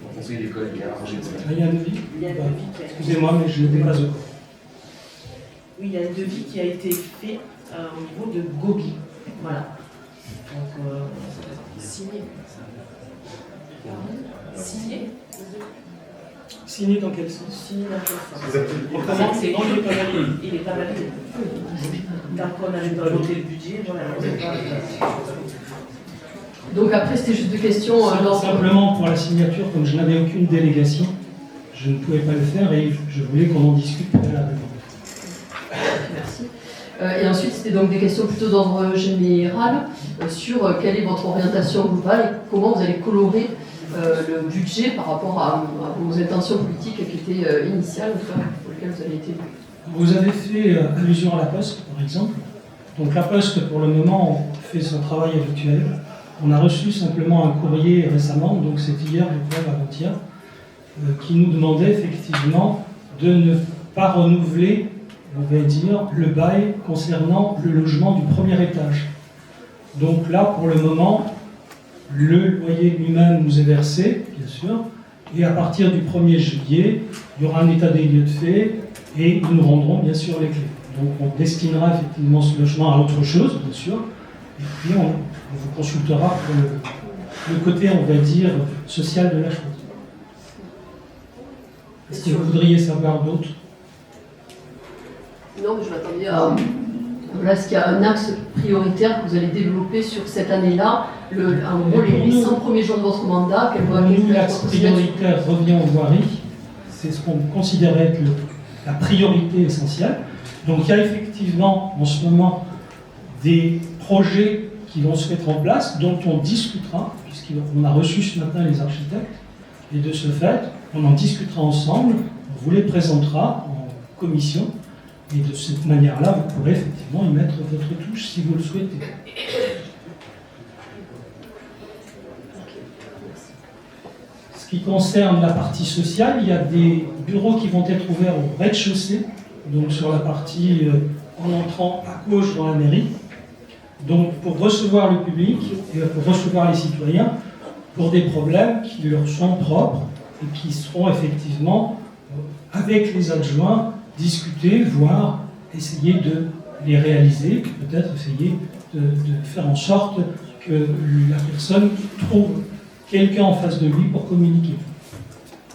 Au conseil d'école hier, il y a un devis. Il y a un devis. Excusez-moi, mais je n'étais pas au courant. Oui, il y a un devis qui a été fait au niveau de Gobi. Voilà. Donc, Signé. Signé. Signé dans quel sens? Signé dans quel sens? Non, il n'est pas validé. Il n'est pas validé. Tant qu'on n'avait pas voté le budget, voilà, on n'est pas. Donc après, c'était juste des questions. Simplement pour la signature, comme je n'avais aucune délégation, je ne pouvais pas le faire et je voulais qu'on en discute préalablement. Merci. Et ensuite, c'était donc des questions plutôt d'ordre général sur quelle est votre orientation globale et comment vous allez colorer le budget par rapport à vos intentions politiques qui étaient initiales, pour lesquelles vous avez été élus. Vous avez fait allusion à la Poste, par exemple. Donc la Poste, pour le moment, fait son travail habituel. On a reçu simplement un courrier récemment, donc c'est hier, je crois, avant-hier, qui nous demandait effectivement de ne pas renouveler, on va dire, le bail concernant le logement du premier étage. Donc là, pour le moment, le loyer lui-même nous est versé, bien sûr, et à partir du 1er juillet, il y aura un état des lieux de fait, et ils nous rendront bien sûr les clés. Donc on destinera effectivement ce logement à autre chose, bien sûr, et puis on vous consultera pour le côté, on va dire, social de la chose. Est-ce que vous voudriez savoir d'autres? Non, mais je m'attendais à... Voilà, est-ce qu'il y a un axe prioritaire que vous allez développer sur cette année-là? En gros, les 800 premiers jours de votre mandat, l'axe prioritaire revient aux voiries. C'est ce qu'on considérait être la priorité essentielle. Donc il y a effectivement en ce moment des projets qui vont se mettre en place, dont on discutera, puisqu'on a reçu ce matin les architectes, et de ce fait, on en discutera ensemble, on vous les présentera en commission, et de cette manière-là, vous pourrez effectivement y mettre votre touche si vous le souhaitez. Ce qui concerne la partie sociale, il y a des bureaux qui vont être ouverts au rez-de-chaussée, donc sur la partie en entrant à gauche dans la mairie, donc pour recevoir le public et pour recevoir les citoyens pour des problèmes qui leur sont propres et qui seront effectivement, avec les adjoints, discuter, voir, essayer de les réaliser, peut-être essayer de faire en sorte que la personne trouve quelqu'un en face de lui pour communiquer.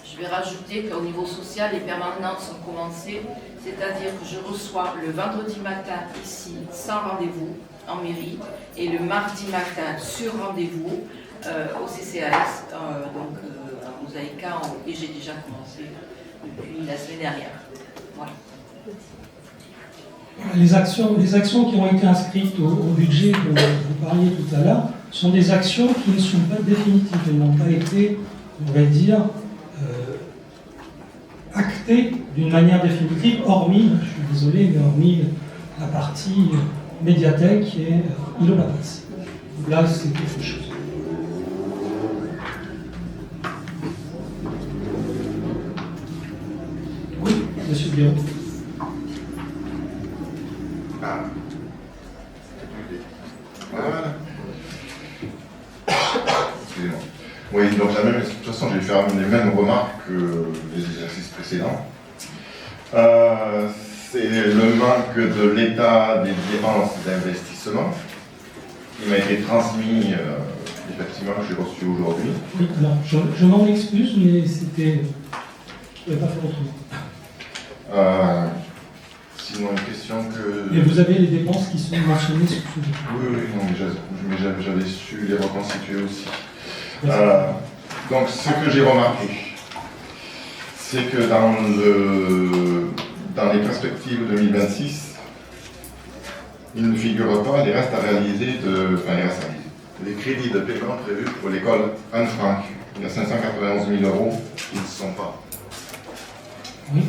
Je vais rajouter qu'au niveau social, les permanences ont commencé, c'est-à-dire que je reçois le vendredi matin ici, sans rendez-vous, en mairie, et le mardi matin, sur rendez-vous, au CCAS, donc à Mosaïka, et j'ai déjà commencé depuis la semaine dernière. Voilà. Les actions qui ont été inscrites au budget dont vous parliez tout à l'heure sont des actions qui ne sont pas définitives. Elles n'ont pas été, on va dire, actées d'une manière définitive, hormis, je suis désolé, mais hormis la partie médiathèque et Île-aux-Papas. Là, c'est quelque chose. Oui, monsieur Guillaume. Ah. Voilà. Excusez-moi. Oui, donc de toute façon, je vais faire les mêmes remarques que les exercices précédents. C'est le manque de l'état des dépenses d'investissement qui m'a été transmis, effectivement, que j'ai reçu aujourd'hui. Oui, alors, je m'en excuse, mais c'était... Je ne pouvais pas faire autrement. Sinon, une question que... Et vous avez les dépenses qui sont mentionnées sur ce document. Oui, non, mais j'avais su les reconstituer aussi. Donc, ce que j'ai remarqué, c'est que dans les perspectives 2026, il ne figure pas les restes à réaliser les crédits de paiement prévus pour l'école Anne Frank. Il y a 591 000 euros qui ne sont pas. Oui.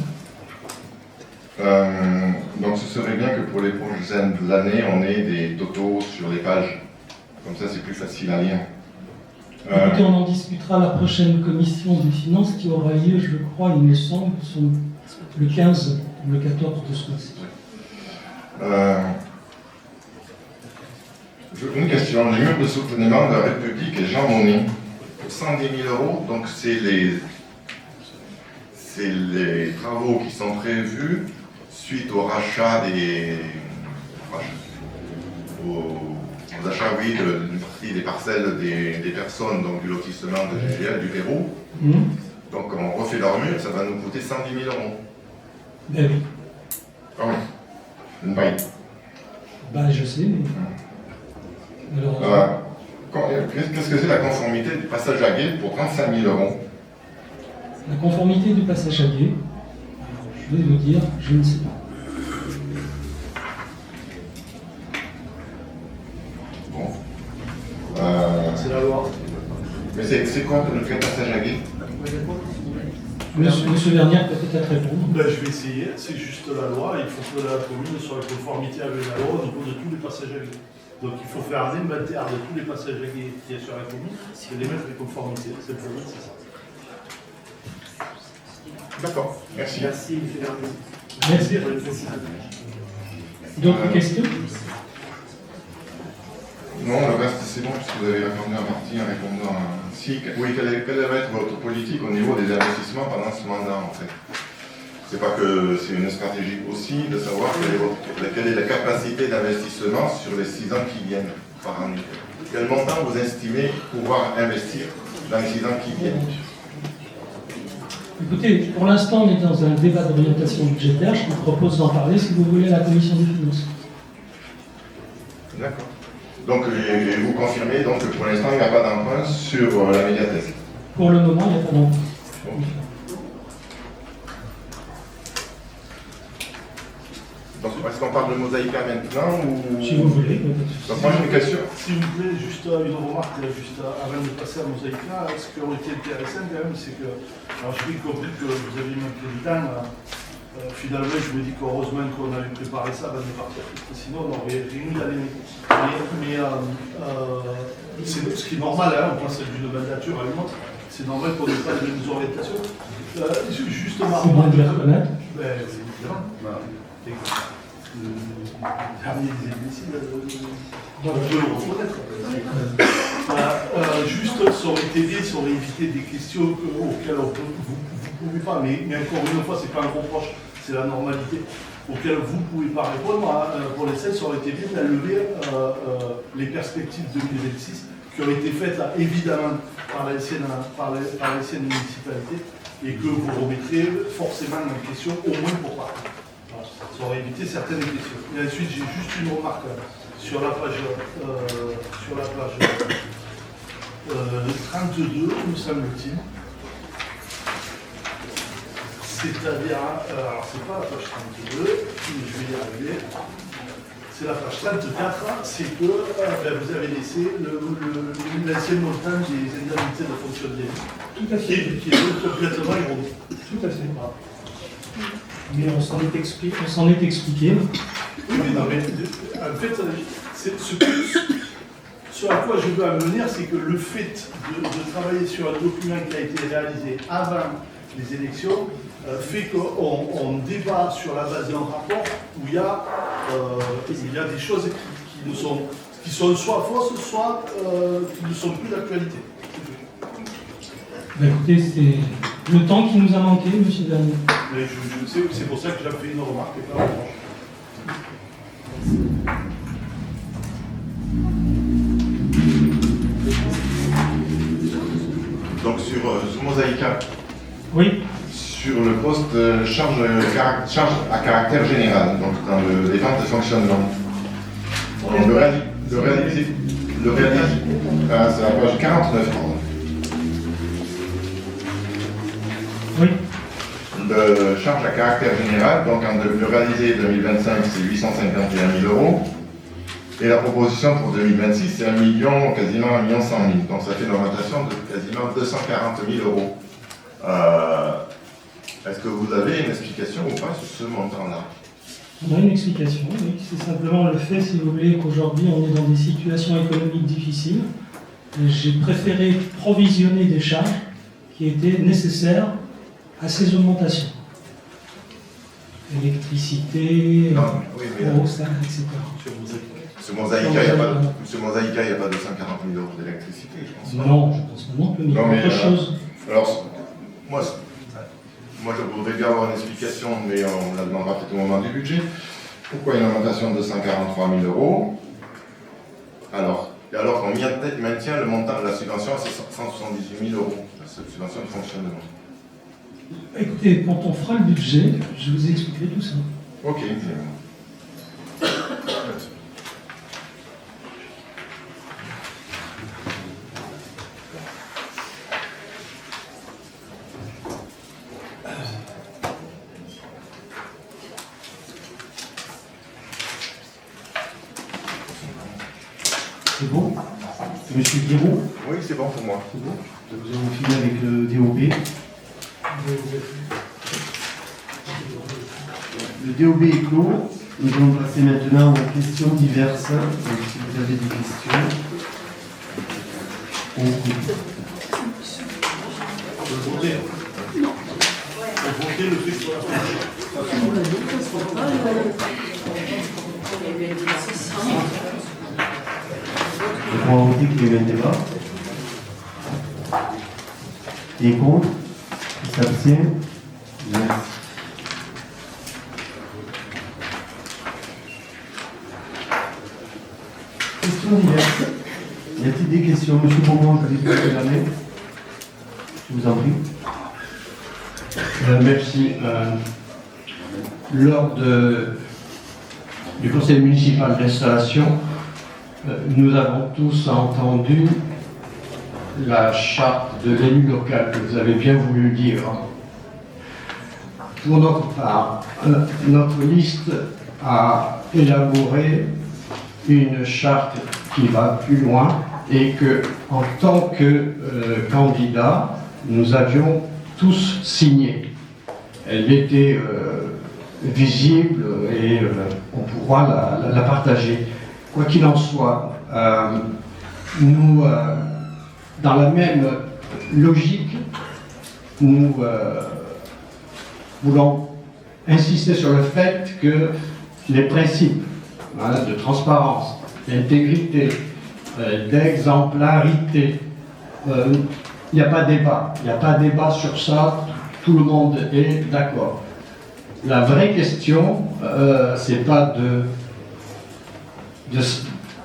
Donc ce serait bien que pour les prochaines années, on ait des totaux sur les pages. Comme ça, c'est plus facile à lire. Écoutez, on en discutera à la prochaine commission des finances qui aura lieu, je crois, il me semble, le 15 ou le 14 de ce mois-ci. Une question. Les murs de soutenement de la République et Jean Monnet, pour 110 000 euros, donc c'est les travaux qui sont prévus suite au rachat aux achats, oui, d'une partie des parcelles des personnes, donc du lotissement de GGL, du Pérou. Donc, comme on refait leur mur, ça va nous coûter 110 000 euros. Ben oui. Ah oui. Une baille. Ben, je sais, mais... Alors, qu'est-ce que c'est la conformité du passage à guet pour 35 000 euros? La conformité du passage à guet, je vais vous dire, je ne sais pas. Bon. C'est la loi. Mais c'est quoi le passage à guet? Monsieur Vernier peut peut-être répondre. Ben, je vais essayer, c'est juste la loi. Il faut que la commune soit en conformité avec la loi au niveau de tous les passages à guet. Donc il faut faire un inventaire de tous les passages à guet qu'il y a sur la commune et les mettre en conformité. C'est le problème, c'est ça. D'accord, merci. Merci. Merci. D'autres questions? Non, le reste c'est bon, puisque vous avez répondu à Martine en répondant à... Si, oui, quelle va être votre politique au niveau des investissements pendant ce mandat, en fait? C'est pas que c'est une stratégie aussi de savoir quelle est la capacité d'investissement sur les 6 ans qui viennent par année. Quel montant vous estimez pouvoir investir dans les 6 ans qui viennent? Écoutez, pour l'instant, on est dans un débat d'orientation budgétaire. Je vous propose d'en parler si vous voulez à la commission des finances. D'accord. Donc, vous confirmez donc, que pour l'instant, il n'y a pas d'emprunt sur la médiathèque? Pour le moment, il n'y a pas d'emprunt. Bon. Donc, est-ce qu'on parle de Mosaïka maintenant ou... Si vous voulez. Donc, moi, j'ai une question. S'il vous plaît, juste une remarque, juste avant de passer à Mosaïka, ce qui aurait été intéressant quand même, c'est que, alors j'ai compris que vous avez manqué du temps, finalement je me dis qu'heureusement qu'on avait préparé ça avant de partir, parce que sinon on aurait rien eu l'année. Mais c'est ce qui est normal, hein, on passe d'une mandature à une autre, c'est normal qu'on n'ait pas les mêmes orientations. Juste ma remarque. C'est bon de les reconnaître. Ben, évidemment. Le dernier des imbéciles, on peut le reconnaître. Juste, ça aurait été bien, ça aurait évité des questions auxquelles vous ne pouvez pas, mais encore une fois, ce n'est pas un reproche, c'est la normalité, auxquelles vous ne pouvez pas répondre. Pour les scènes, ça aurait été bien d'enlever les perspectives 2026 qui ont été faites là, évidemment par l'ancienne municipalité et que vous remettrez forcément en question au moins pour partie. Ça aurait évité certaines questions. Et ensuite, j'ai juste une remarque sur la page 32, me semble-t-il. C'est-à-dire, alors c'est pas la page 32, mais je vais y arriver. C'est la page 34, c'est que vous avez laissé l'ancien montant des indemnités de fonctionnement. Tout à fait. Qui est complètement erroné. Tout à fait. Mais on s'en est expliqué. Oui, mais non, mais en fait, ce à quoi je veux en venir, c'est que le fait de travailler sur un document qui a été réalisé avant les élections fait qu'on débat sur la base d'un rapport où il y a des choses qui sont soit fausses, soit qui ne sont plus d'actualité. Bah, écoutez, c'est le temps qui nous a manqué, monsieur Dernier. Mais je sais, c'est pour ça que j'ai fait une remarque et pas une remarque. Donc sur Mosaïka, Oui. sur le poste charge à caractère général, donc dans le défense de fonctionnement. C'est la page 49, pardon. Oui. De charge à caractère général, donc le réalisé 2025 c'est 851 000 euros. Et la proposition pour 2026, c'est 1 million, quasiment 1 million 100 000. Donc ça fait une augmentation de quasiment 240 000 euros. Est-ce que vous avez une explication ou pas sur ce montant-là? On a une explication, oui. C'est simplement le fait, si vous voulez, qu'aujourd'hui on est dans des situations économiques difficiles. J'ai préféré provisionner des charges qui étaient nécessaires à ces augmentations. Électricité, eau, ça, etc. Sur Mosaïka, il n'y a pas 240 000 euros d'électricité, je pense. Non, je pense pas non plus, mais Non, mais, autre chose. Alors, moi, je voudrais bien avoir une explication, mais on la demandera peut-être au moment du budget. Pourquoi une augmentation de 143 000 euros alors qu'on maintient le montant de la subvention à 178 000 euros, la subvention de fonctionnement. Écoutez, quand on fera le budget, je vous expliquerai tout ça. Ok. C'est bon? C'est monsieur Guiraud? Oui, c'est bon pour moi. C'est bon? Nous avons fini avec le DOB. Le DOB est clos. Nous allons passer maintenant aux questions diverses. Donc, si vous avez des questions, on vous Voter le fait que soit on va voter qu'il y a eu un débat. Qui est contre? Qui s'abstient? Merci. Questions diverses. Y a-t-il des questions? Monsieur Beaumont, vous avez levé la main. Je vous en prie. Merci. Lors du conseil municipal d'installation, nous avons tous entendu la charte de l'élu local que vous avez bien voulu dire. Pour notre part, notre liste a élaboré une charte qui va plus loin et que, en tant que candidat, nous avions tous signé. Elle était visible et on pourra la partager. Quoi qu'il en soit, nous, dans la même logique, nous voulons insister sur le fait que les principes de transparence, d'intégrité, d'exemplarité, il n'y a pas débat. Il n'y a pas débat sur ça. Tout le monde est d'accord. La vraie question, c'est pas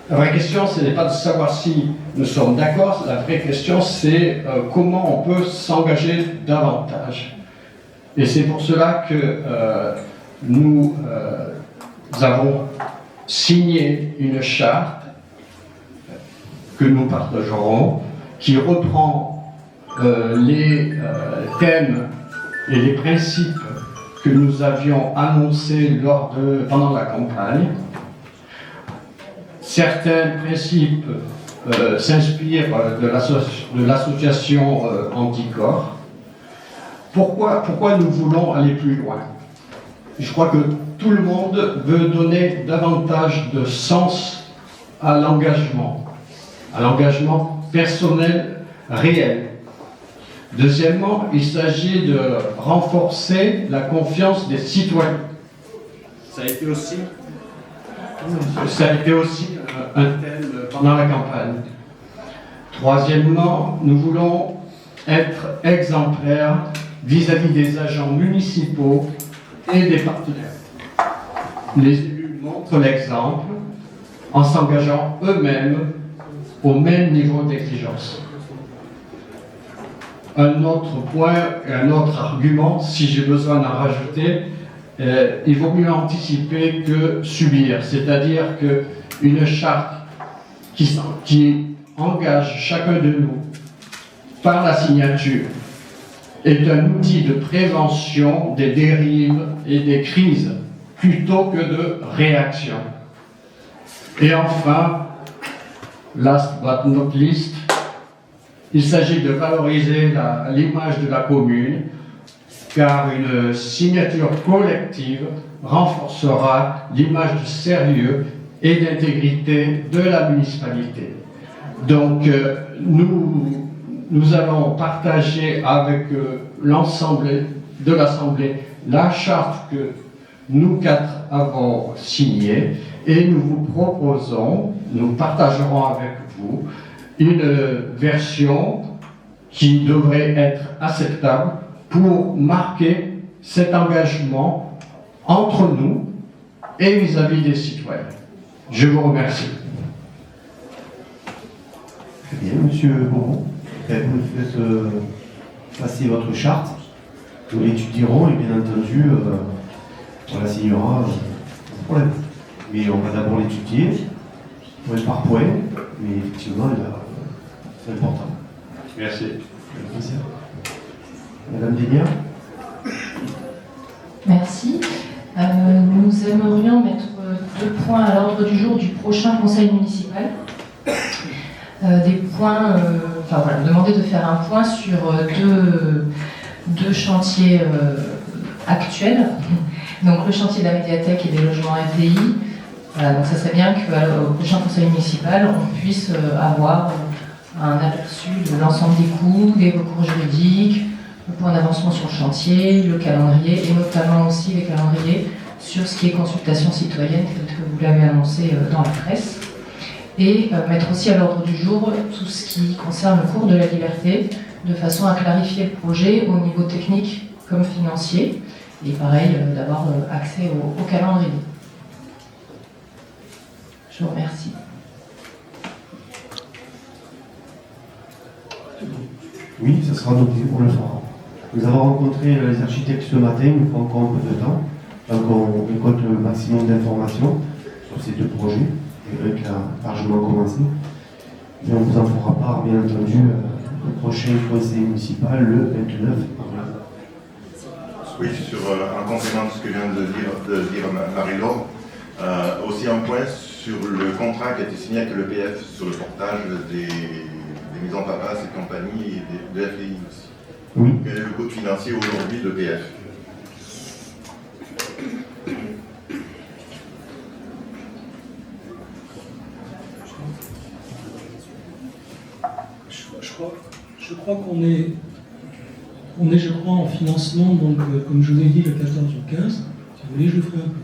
la vraie question, ce n'est pas de savoir si nous sommes d'accord. La vraie question, c'est comment on peut s'engager davantage. Et c'est pour cela que nous avons signé une charte que nous partagerons qui reprend les thèmes et les principes que nous avions annoncés pendant la campagne. Certains principes s'inspirent de l'association Anticorps. Pourquoi nous voulons aller plus loin? Je crois que tout le monde veut donner davantage de sens à l'engagement personnel réel. Deuxièmement, il s'agit de renforcer la confiance des citoyens. Ça a été aussi un thème pendant la campagne. Troisièmement, nous voulons être exemplaires vis-à-vis des agents municipaux et des partenaires. Les élus montrent l'exemple en s'engageant eux-mêmes au même niveau d'exigence. Un autre point et un autre argument, si j'ai besoin d'en rajouter, il vaut mieux anticiper que subir. C'est-à-dire qu'une charte qui engage chacun de nous par la signature est un outil de prévention des dérives et des crises plutôt que de réaction. Et enfin, last but not least, il s'agit de valoriser l'image de la commune, car une signature collective renforcera l'image de sérieux et d'intégrité de la municipalité. Donc, nous allons partager avec l'ensemble de l'Assemblée la charte que nous quatre avons signée et nous vous proposons, nous partagerons avec vous une version qui devrait être acceptable pour marquer cet engagement entre nous et vis-à-vis des citoyens. Je vous remercie. Très bien, Monsieur Beaumont. Vous faites passer votre charte. Nous l'étudierons et bien entendu, on la signera sans problème. Mais on va d'abord l'étudier, point par point, mais effectivement, c'est important. Merci. Madame Dénia. Merci. Nous aimerions mettre 2 points à l'ordre du jour du prochain conseil municipal. Des points, demander de faire un point sur deux chantiers actuels. Donc le chantier de la médiathèque et des logements FDI. Voilà, donc ça serait bien qu'au prochain conseil municipal, on puisse avoir un aperçu de l'ensemble des coûts, des recours juridiques, le point d'avancement sur le chantier, le calendrier et notamment aussi les calendriers sur ce qui est consultation citoyenne, tel que vous l'avez annoncé dans la presse. Et mettre aussi à l'ordre du jour tout ce qui concerne le cours de la liberté, de façon à clarifier le projet au niveau technique comme financier, et pareil, d'avoir accès au calendrier. Je vous remercie. Oui, ça sera noté, on le fera. Nous avons rencontré les architectes ce matin, il nous faut encore un peu de temps, donc on récolte le maximum d'informations sur ces 2 projets. Avec largement commencé. Et on vous en fera part, bien entendu, au prochain conseil municipal, le 29 avril. Oui, sur un complément de ce que vient de dire Marie-Laure, aussi un point sur le contrat qui a été signé avec l'EPF sur le portage des mises en place et compagnie et de FDI aussi. Oui. Quel est le coût financier aujourd'hui de l'EPF? Je crois qu'on est, je crois, en financement, donc, comme je vous ai dit, le 14 ou 15. Si vous voulez, je le ferai un peu.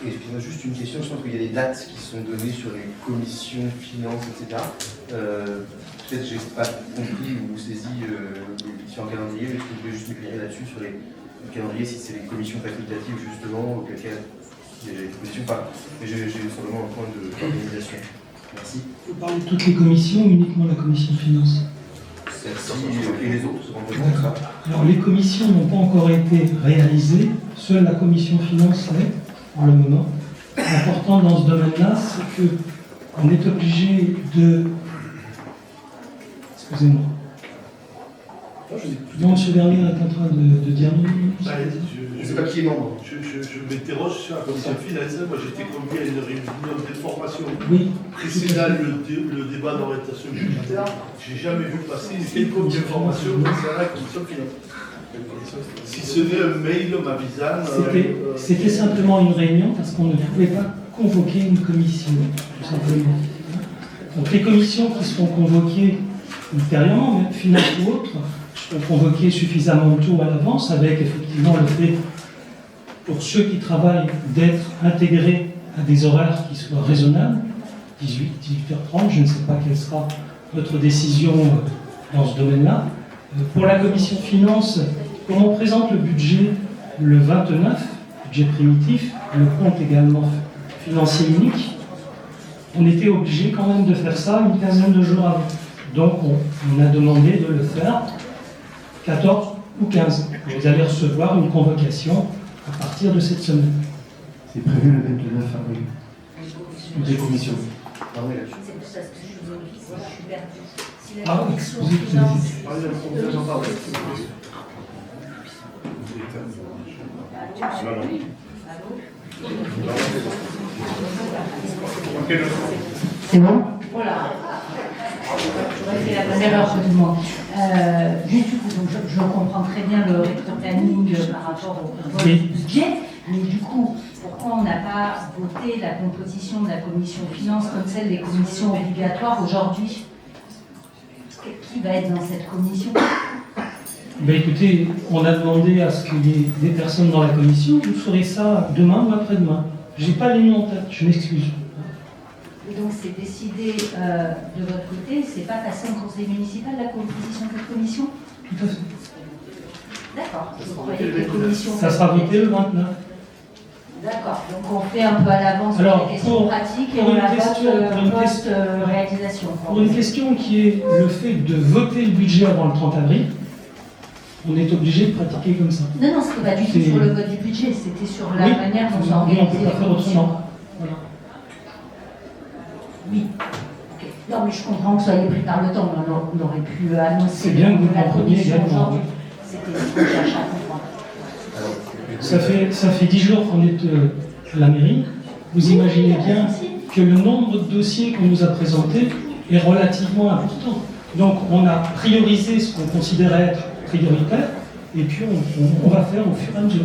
Excusez-moi, juste une question. Je pense qu'il y a des dates qui sont données sur les commissions, finances, etc. Peut-être que je n'ai pas compris ou saisi les différents calendriers, mais est-ce que vous pouvez juste m'éclairer là-dessus sur les calendriers, si c'est les commissions facultatives, justement, auquel cas il y a des commissions, mais j'ai simplement un point d'organisation. Merci. Vous parlez de toutes les commissions ou uniquement la commission finances? Celle-ci et les autres, ça. Alors les commissions n'ont pas encore été réalisées, seule la commission finance l'est pour le moment. important dans ce domaine-là, c'est qu'on est obligé de... Excusez-moi. Non, M. Bernier est en train de dire non. C'est pas qui est membre. Je m'interroge sur la commission finance. Moi, j'étais convié à une réunion d'information précédant le débat d'orientation budgétaire. Je n'ai jamais vu passer une quelconque information concernant la commission finance. Si ce n'est un mail m'avisant. C'était simplement une réunion parce qu'on ne pouvait pas convoquer une commission, tout simplement. Donc les commissions qui seront convoquées ultérieurement, même finance ou autres, seront convoquées suffisamment tôt à l'avance, avec effectivement le fait, pour ceux qui travaillent, d'être intégrés à des horaires qui soient raisonnables, 18h30, je ne sais pas quelle sera votre décision dans ce domaine-là. Pour la commission finance, comme on présente le budget le 29, budget primitif, le compte également financier unique, on était obligé quand même de faire ça une quinzaine de jours avant. Donc on a demandé de le faire 14 ou 15. Vous allez recevoir une convocation à partir de cette semaine. C'est prévu le 29 avril. Des commissions. C'est pour ça que je suis perdue. Si la Ah, commission excusez-moi. finance... C'est bon? Voilà. J'aurais fait la bonne erreur que tout le monde. Juste du coup, donc je comprends très bien le rétro-planning par rapport au vote du budget, mais du coup, pourquoi on n'a pas voté la composition de la commission finance comme celle des commissions obligatoires aujourd'hui? Qui va être dans cette commission? Ben écoutez, on a demandé à ce qu'il y ait des personnes dans la commission. Vous ferez ça demain ou après-demain. Je n'ai pas les noms en tête, je m'excuse. Et donc c'est décidé de votre côté, c'est pas passé en conseil municipal la composition de cette commission? Tout à fait. D'accord. Je croyais que les commissions... Ça sera voté le 29. D'accord. Donc on fait un peu à l'avance Alors, les questions pratiques et pour on une la question- vote pour une question- post-réalisation. Pour une question qui est le fait de voter le budget avant le 30 avril, on est obligé de pratiquer comme ça. Non, non, c'était pas du tout C'est- sur le vote du budget, c'était sur la Oui, manière dont oui, sont on ne organisées peut pas les faire commissions. autrement. Voilà. Oui. Ok. Non, mais je comprends que vous soyez pris par le temps. On aurait pu annoncer C'est bien que vous la compreniez commission également, aujourd'hui. C'était ce que je cherchais à comprendre. Ça fait 10 jours qu'on est à la mairie. Vous imaginez bien que le nombre de dossiers qu'on nous a présentés est relativement important. Donc on a priorisé ce qu'on considérait être prioritaire, et puis on va faire au fur et à mesure.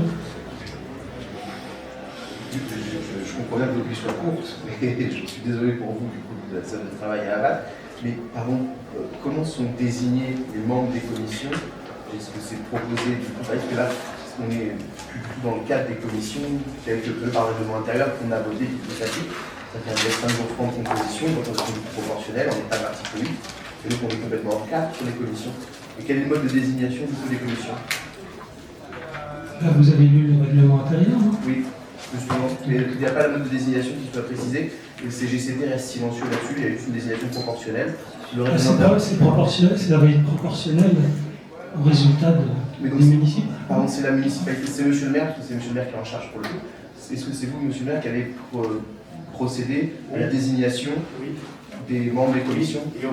Je comprends bien que votre vie soit courte, et je suis désolé pour vous, du coup, de la salle de travail à Laval. Mais pardon, comment sont désignés les membres des commissions? Est-ce que c'est proposé du coup? Parce que là, on est plus du tout dans le cadre des commissions telles que par le règlement intérieur qu'on a voté qui s'applique. Ça fait un destin de francs de composition, quand on est proportionnel, en état d'article 8. Et donc on est complètement hors cadre sur les commissions. Et quel est le mode de désignation du coup des commissions? Là, vous avez lu le règlement intérieur, non? Oui, justement. Mais il n'y a pas le mode de désignation qui soit précisé. Et le CGCT reste silencieux là-dessus. Il y a juste une désignation proportionnelle. Le C'est proportionnel, ça va être proportionnel au résultat des municipaux. Pardon, c'est la municipalité, c'est monsieur le maire, parce que c'est monsieur le maire qui est en charge pour le coup. Est-ce que c'est vous, monsieur le maire, qui allez procéder à la désignation des membres des commissions? Et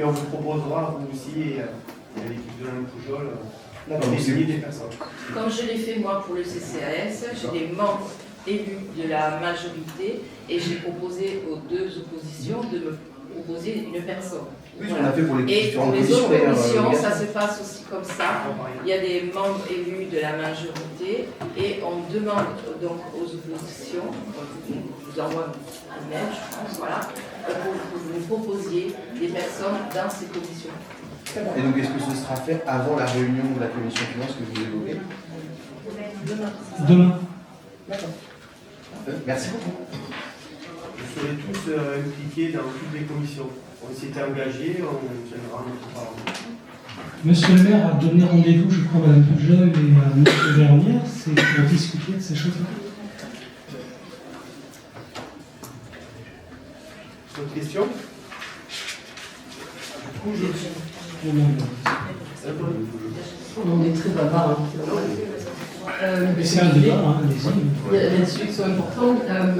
on vous proposera, vous aussi, et l'équipe de Mme Poujol, de désigner des personnes. Comme je l'ai fait moi pour le CCAS, j'ai des membres élus de la majorité et j'ai proposé aux deux oppositions de me proposer une personne. Oui, on l'a fait pour les Et pour différentes les commissions, autres d'ailleurs, commissions, ça Gaspard. se passe aussi comme ça. Il y a des membres élus de la majorité et on demande donc aux oppositions, je vous envoie un mail, je pense, voilà, pour que vous nous proposiez des personnes dans ces commissions. Et donc, est-ce que ce sera fait avant la réunion de la commission finance que vous évoquez? Demain. D'accord. Merci beaucoup. Vous serez tous impliqués dans toutes les commissions. On s'était engagé, on tiendra notre parole. Monsieur le maire a donné rendez-vous, je crois, à Mme Poujol et à M. Vernier, c'est pour discuter de ces choses-là. D'autres questions? Du coup, je... On est très bavard. Hein. Mais c'est un débat, hein, allez-y. Il y a des sujets qui sont importants.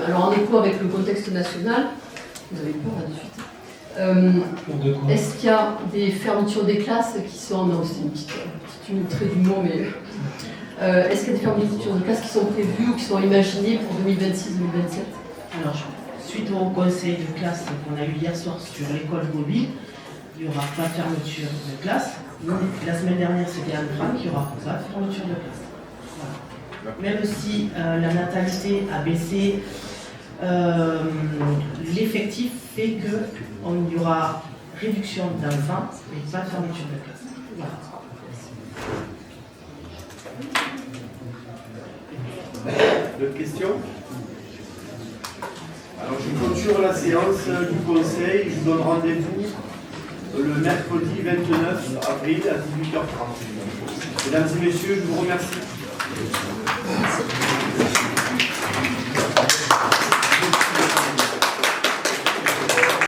Alors, en écho avec le contexte national, vous avez peur là-dessus. Est-ce qu'il y a des fermetures des classes qui sont... Non, c'est une petite trait d'humour, mais... est-ce qu'il y a des fermetures de classes qui sont prévues ou qui sont imaginées pour 2026-2027? Alors, suite au conseil de classe qu'on a eu hier soir sur l'école mobile, il n'y aura pas de fermeture de classe. La semaine dernière, c'était un drame, il n'y aura pas de fermeture de classe. Voilà. Même si la natalité a baissé, l'effectif fait qu'il y aura réduction d'enfants, mais pas de fermeture de classe. Voilà. D'autres questions? Alors je clôture la séance du conseil. Je vous donne rendez-vous le mercredi 29 avril à 18h30. Mesdames et messieurs, je vous remercie.